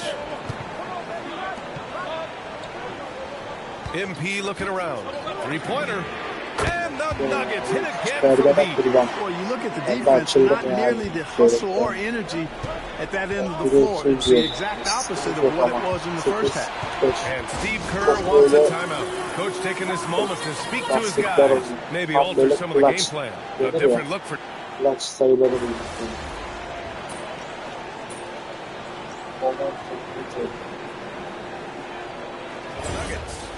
MP looking around. Three-pointer. And the Nuggets hit again from deep. Boy, you look at the defense, not nearly the hustle or energy at that end of the floor. It's the exact opposite of what it was in the first half. And Steve Kerr wants a timeout. Coach taking this moment to speak to his guys. Maybe alter some of the game plan. A different look for...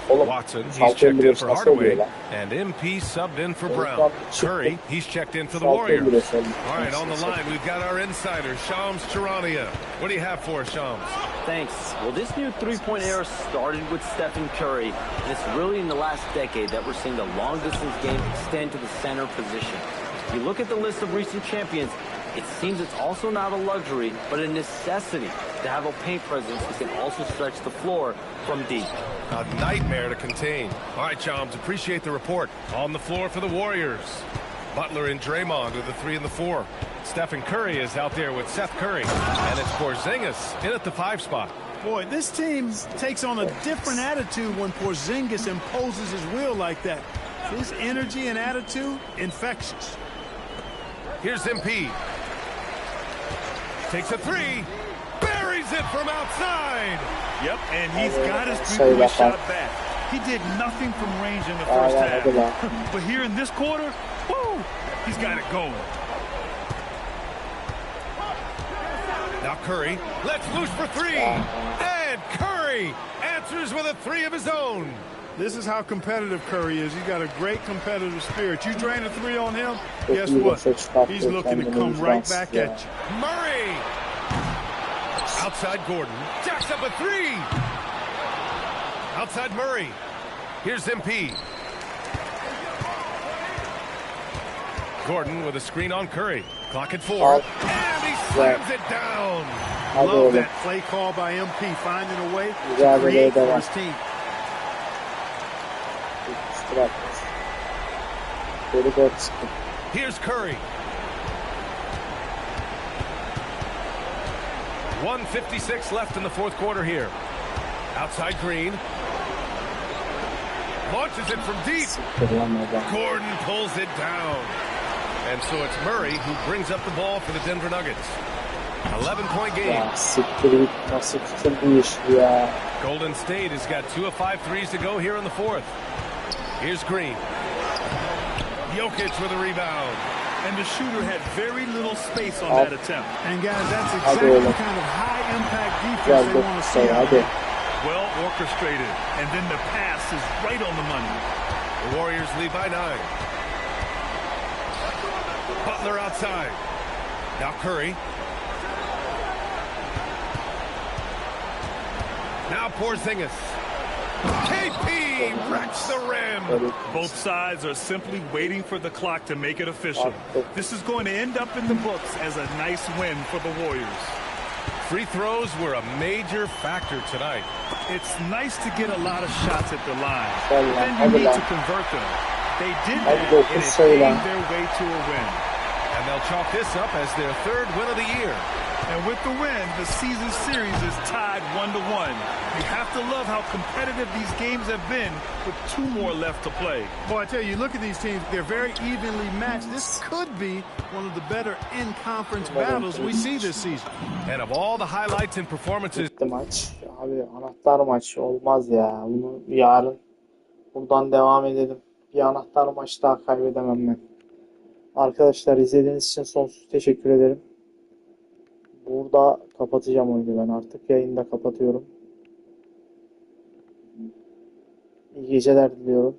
Watson, he's checked in for Hardaway, and MP subbed in for Brown. Curry, he's checked in for the Warriors. All right, on the line, we've got our insider, Shams Charania. What do you have for us, Shams? Thanks. Well, this new three-point era started with Stephen Curry, and it's really in the last decade that we're seeing the long-distance game extend to the center position. If you look at the list of recent champions, it seems it's also not a luxury, but a necessity to have a paint presence who can also stretch the floor from deep. A nightmare to contain. All right, Chums, appreciate the report. On the floor for the Warriors. Butler and Draymond with the 3 and the 4. Stephen Curry is out there with Seth Curry. And it's Porzingis in at the 5 spot. Boy, this team takes on a different attitude when Porzingis imposes his will like that. His energy and attitude, infectious. Here's MP. Takes a three. Buries it from outside. Yep, and he's got his three-point shot back. He did nothing from range in the first half. But here in this quarter, woo, he's got it going. Now Curry lets loose for three. And Curry answers with a three of his own. This is how competitive Curry is. He's got a great competitive spirit. You drain a three on him, guess what? He's looking to come right back at you. Murray. Outside Gordon. Jacks up a three. Outside Murray. Here's MP. Gordon with a screen on Curry. Clock at 4. And he slams it down. Love that play call by MP, finding a way to create for his team. Here's Curry. 1:56 left in the fourth quarter here. Outside Green. Launches it from deep. Gordon pulls it down. And so it's Murray who brings up the ball for the Denver Nuggets. 11-point game. Golden State has got 2 of 5 threes to go here in the fourth. Here's Green. Jokic with a rebound. And the shooter had very little space on that attempt. And guys, that's exactly the kind of high-impact defense they want to see out there. Well orchestrated, and then the pass is right on the money. The Warriors lead by 9. Butler outside. Now Curry. Now Porzingis. KP wrecks the rim. Both sides are simply waiting for the clock to make it official. This is going to end up in the books as a nice win for the Warriors. Free throws were a major factor tonight. It's nice to get a lot of shots at the line. Then you need to convert them. They did that, and it paved their way to a win. And they'll chalk this up as their 3rd win of the year. And with the win, the season series is tied 1-1. You have to love how competitive these games have been with 2 more left to play. Boy, I tell you, look at these teams. They're very evenly matched. This could be one of the better in-conference battles we see this season. And of all the highlights and performances... Maç. Abi anahtar maç olmaz ya. Bunu yarın buradan devam edelim. Bir anahtar maç daha kaybedemem ben. Arkadaşlar izlediğiniz için sonsuz teşekkür ederim. Burada kapatacağım oyunu ben artık. Yayını da kapatıyorum. İyi geceler diliyorum.